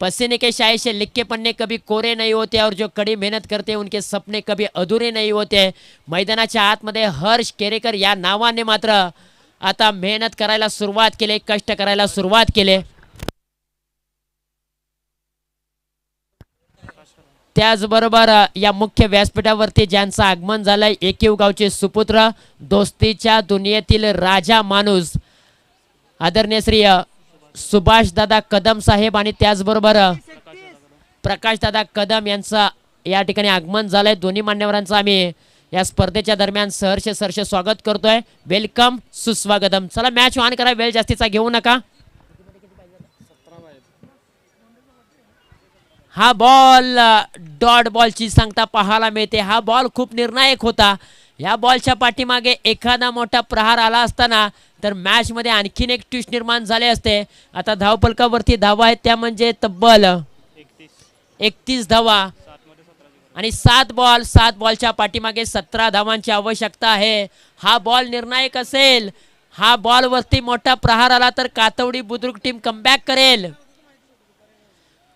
पसीने के शाये से लिखे पन्ने कभी कोरे नहीं होते और जो कड़ी मेहनत करते हैं उनके सपने कभी अधूरे नहीं होते. मैदानाच्या आतमध्ये हर्ष केरेकर या नावाने मात्र आता मेहनत करायला सुरुवात केली, कष्ट करायला सुरुवात केले. त्याचबरोबर या मुख्य व्यासपीठावरती ज्यांचं आगमन झालंय एकीव गावचे सुपुत्र, दोस्तीच्या दुनियेतील राजा माणूस आदरणीय श्री सुभाष दादा कदम साहेब आणि त्याचबरोबर प्रकाश दादा कदम यांचा या ठिकाणी आगमन झालंय. दोन्ही मान्यवरांचं आम्ही या स्पर्धेच्या दरम्यान सहर्ष स्वागत करतोय. वेलकम, सुस्वागतम. चला मॅच ऑन करा, वेळ जास्तीचा घेऊ नका. हा बॉल डॉट बॉलची सांगता पाहायला मिळते. हा बॉल खूप निर्णायक होता. या बॉलच्या पाठीमागे एखादा मोठा प्रहार आला असताना तर मॅच मध्ये आणखीन एक ट्विस्ट निर्माण झाले असते. आता धावफलकावरती धावा आहेत त्या म्हणजे तब्बल 31 धावा आणि 7 बॉलच्या पाठीमागे 17 धावांची आवश्यकता आहे. हा बॉल निर्णायक असेल. हा बॉल वरती मोठा प्रहार आला तर कातवडी बुद्रुक टीम कमबॅक करेल.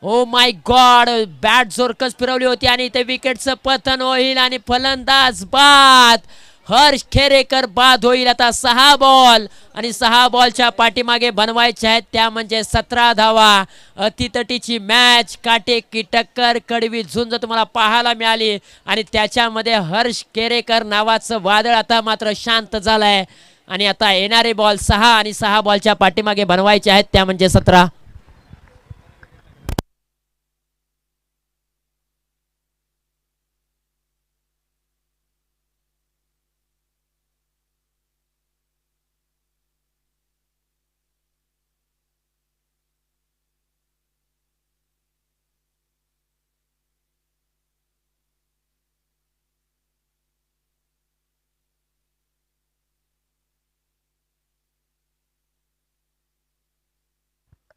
ओ माय गॉड, बॅट जोरकस फिरवली होती आणि इथे विकेटचं पतन होईल आणि फलंदाज बाद. हर्ष खेरेकर बाद होईल. आता 6 बॉल आणि 6 बॉलच्या पाठीमागे बनवायचे आहेत त्या म्हणजे 17 धावा. अतितटीची मॅच, काटेकी टक्कर, कडवी झुंज तुम्हाला पाहायला मिळाली आणि त्याच्यामध्ये हर्ष केरेकर नावाचं वादळ आता मात्र शांत झालंय आणि आता येणारे बॉल 6 आणि 6 बॉलच्या पाठीमागे बनवायचे आहेत त्या म्हणजे 17.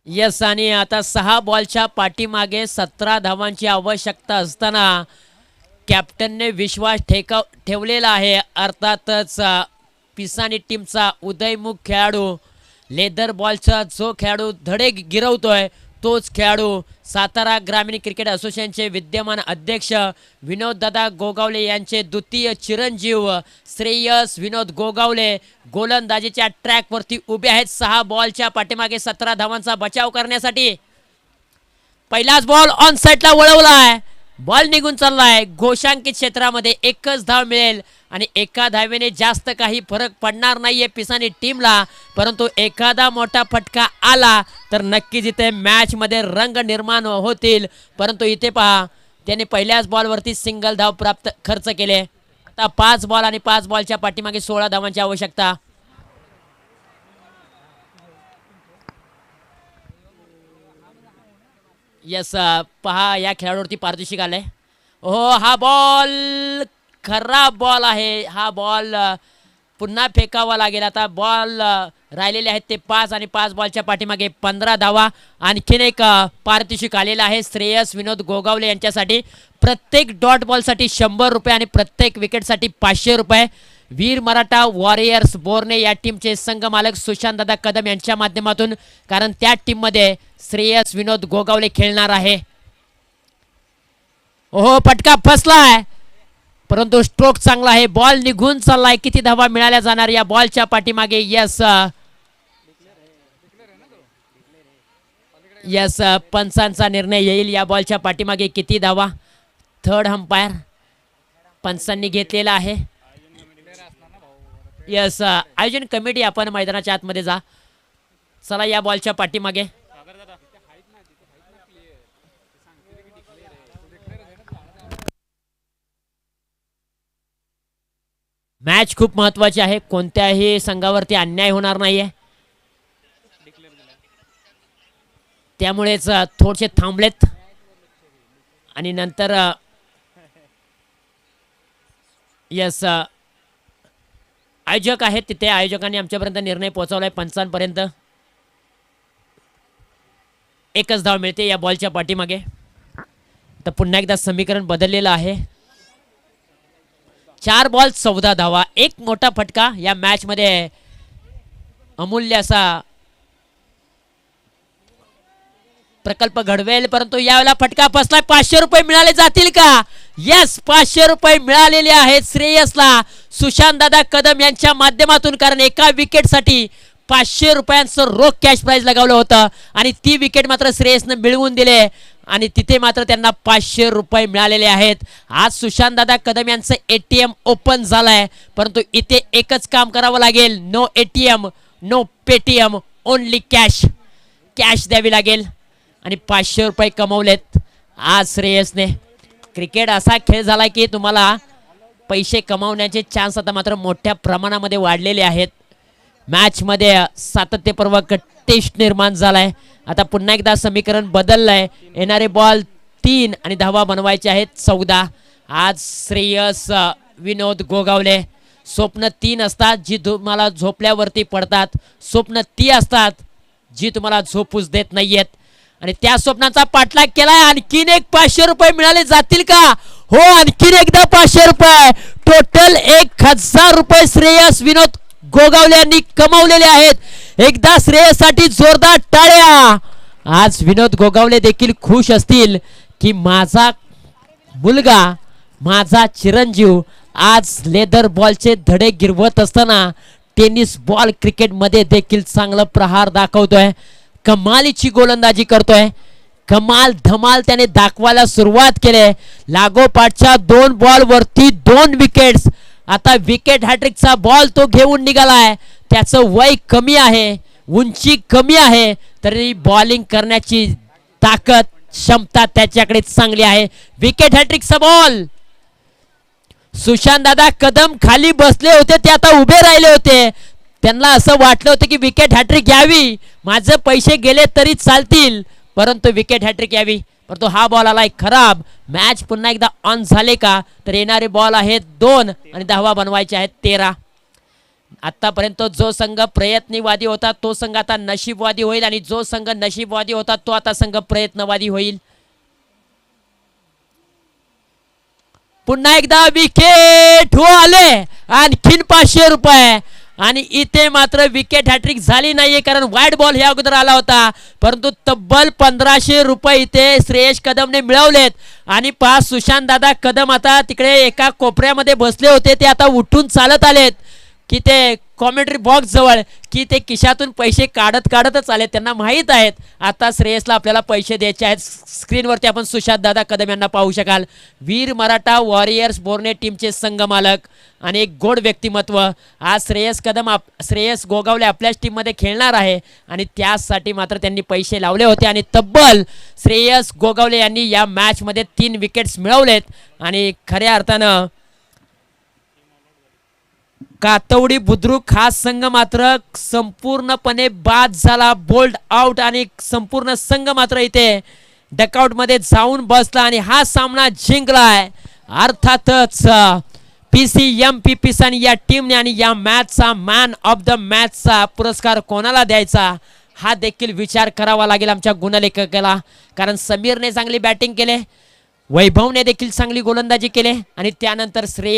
यस, आणि आता 6 बॉलच्या पाठीमागे 17 धावांची आवश्यकता असताना कॅप्टनने विश्वास ठेवलेला आहे. अर्थातच पिसानी टीमचा उदयमुख खेळाडू, लेदर बॉलचा जो खेळाडू धडे गिरवतोय तोच खेळाडू सातारा ग्रामीण क्रिकेट असोसिएशनचे विद्यमान अध्यक्ष विनोददादा गोगावले यांचे द्वितीय चिरंजीव श्रेयस विनोद गोगावले गोलंदाजीच्या ट्रॅकवरती उभे आहेत. 6 बॉलच्या पाठीमागे 17 धावांचा बचाव करण्यासाठी. पहिलाच बॉल ऑन साईडला वळवलाय, बॉल निघून चाललाय. घोषांकित क्षेत्रामध्ये एकच धाव मिळेल आणि एका धावेने जास्त काही फरक पडणार नाहीये पिसानी टीमला, परंतु एखादा मोठा फटका आला तर नक्कीच इथे मॅच मध्ये रंग निर्माण होतील. परंतु इथे पहा, त्याने पहिल्याच बॉलवरती सिंगल धाव प्राप्त खर्च केले. आता 5 बॉल आणि 5 बॉलच्या पाठीमागे 16 धावांची आवश्यकता. यस, पहा या खेळाडूवरती पारितोषिक आलंय. हो, हा बॉल खराब बॉल आहे. हा बॉल पुन्हा फेकावा लागेल. आता बॉल राहिलेले आहेत ते 5 आणि 5 बॉलच्या पाठीमागे 15 धावा. आणखीन एक पारितोषिक आलेलं आहे श्रेयस विनोद गोगावले यांच्यासाठी. प्रत्येक डॉट बॉलसाठी 100 रुपये आणि प्रत्येक विकेटसाठी 500 रुपये. वीर मराठा वॉरियर्स बोर्ने या टीमचे संघ मालक सुशांतदादा कदम यांच्या माध्यमातून, कारण त्या टीममध्ये श्रेयस विनोद गोगावले खेळणार आहे. ओहो, फटका फसलाय, परंतु स्ट्रोक चांगला आहे. बॉल निघून चाललाय. किती धावा मिळाल्या जाणार या बॉलच्या पाठीमागे? यस यस, पंचांचा निर्णय येईल या बॉलच्या पाठीमागे किती धावा. थर्ड अंपायर पंचांनी घेतलेला आहे. यस, आयोजन कमिटी आपण मैदानाच्या आतमध्ये जा. चला या बॉलच्या पाठीमागे. मॅच खूप महत्वाची आहे. कोणत्याही संघावरती अन्याय होणार नाहीये, त्यामुळेच थोडेसे थांबलेत आणि नंतर यस, आयोजक आहेत तिथे. आयोजकांनी आमच्यापर्यंत निर्णय पोहोचवलाय. पंचांपर्यंत एकच धाव मिळते या बॉलच्या पाठीमागे. तर पुन्हा एकदा समीकरण बदललेलं आहे. 4 बॉल 14 धावा. एक मोठा फटका या मॅच मध्ये अमूल्य असा प्रकल्प घडवेल, परंतु यावेळेला फटका फसलाय. 500 रुपये मिळाले जातील का? यस, 500 रुपये मिळालेले आहेत श्रेयसला सुशांतदादा कदम यांच्या माध्यमातून, कारण एका विकेटसाठी 500 रुपयांचं रोख कॅश प्राइज लगावलं होतं आणि ती विकेट मात्र श्रेयसनं मिळवून दिले आणि तिथे मात्र त्यांना 500 रुपये मिळालेले आहेत. आज सुशांतदादा कदम यांचं ATM ओपन झालंय, परंतु इथे एकच काम करावं लागेल. No ATM, no Paytm, only cash. Cash द्यावी लागेल आणि 500 रुपये कमवलेत आज श्रेयसने. क्रिकेट असा खेळ झाला की तुम्हाला पैसे कमावण्याचे चान्स आता मात्र मोठ्या प्रमाणामध्ये वाढलेले आहेत. मॅच मध्ये सातत्यपूर्वक टेस्ट निर्माण झालाय. आता पुन्हा एकदा समीकरण बदललंय. येणारे बॉल 3 आणि धावा बनवायचे आहेत 14. आज श्रेयस विनोद गोगावले. स्वप्न 3 असतात जी तुम्हाला झोपल्यावरती पडतात. स्वप्न ती असतात जी तुम्हाला झोपूच देत नाहीयेत आणि त्या स्वप्नाचा पाठलाग केलाय. आणखीन एक 500 रुपये मिळाले जातील का? हो, आणखीन एकदा 500 रुपये. टोटल 1000 रुपये श्रेयस विनोद गोगावले यांनी कमावलेले आहेत. एकदा श्रेयससाठी जोरदार टाळ्या. आज विनोद गोगावले देखील खुश असतील की माझा मुलगा, माझा चिरंजीव आज लेदर बॉलचे धडे गिरवत असताना टेनिस बॉल क्रिकेटमध्ये देखील चांगला प्रहार दाखवतोय. कमालीची गोलंदाजी करतोय. कमाल धमाल त्याने दाखवायला सुरुवात केली. लागोपाठच्या 2 बॉल वरती 2 विकेट्स. आता विकेट हॅट्रिकचा बॉल तो घेऊन निघालाय. त्याचं वय कमी आहे, उंची कमी आहे, तरी बॉलिंग करण्याची ताकद, क्षमता त्याच्याकडे चांगली आहे. विकेट हॅट्रिकचा बॉल. सुशांतदादा कदम खाली बसले होते, ते आता उभे राहिले होते. त्यांना असं वाटलं होतं की विकेट हॅट्रिक यावी, माझे पैसे गेले तरी चालतील, परंतु विकेट हॅट्रिक यावी. परंतु हा बॉल आलाय खराब. मॅच पुन्हा एकदा ऑन झाले का? तर येणारे बॉल आहेत 2 आणि धावा बनवायचे आहेत 13. आतापर्यंत जो संघ प्रयत्नवादी होता तो संघ आता नशीबवादी होईल आणि जो संघ नशीबवादी होता तो आता संघ प्रयत्नवादी होईल. पुन्हा एकदा विकेट हो आले आणखीन 500 रुपये आणि इथे मात्र विकेट हॅट्रिक झाली नाहीये कारण वाईड बॉल ह्या अगोदर आला होता परंतु तब्बल 1500 रुपये इथे श्रेयस कदमने मिळवलेत. आणि पहा सुशांत दादा कदम आता तिकडे एका कोपऱ्यामध्ये बसले होते ते आता उठून चालत आलेत की ते कॉमेंट्री बॉक्स जवळ की ते खिशातून पैसे काढतच आले. त्यांना माहीत आहेत आता श्रेयसला आपल्याला पैसे द्यायचे आहेत. स्क्रीनवरती आपण सुशांत दादा कदम यांना पाहू शकाल. वीर मराठा वॉरियर्स बोर्ने टीमचे संघमालक आणि एक गोड व्यक्तिमत्व. आज श्रेयस गोगावले आपल्याच टीममध्ये खेळणार आहे आणि त्यासाठी मात्र त्यांनी पैसे लावले होते आणि तब्बल श्रेयस गोगावले यांनी या मॅचमध्ये 3 विकेट्स मिळवलेत. आणि खऱ्या अर्थानं कातवडी बुद्रुक हा संघ मात्र संपूर्णपणे बाद झाला, बोल्ड आउट आणि संपूर्ण संघ मात्र इथे डकआउट मध्ये जाऊन बसला आणि हा सामना जिंकलाय. अर्थातच PCMP पिसन या टीमने. आणि या मॅचचा मॅन ऑफ द मॅचचा पुरस्कार कोणाला द्यायचा हा देखील विचार करावा लागेल आमच्या गुणलेखकाला. कारण समीरने चांगली बॅटिंग केले, वैभवने देखील चांगली गोलंदाजी केली आणि त्यानंतर श्रेयस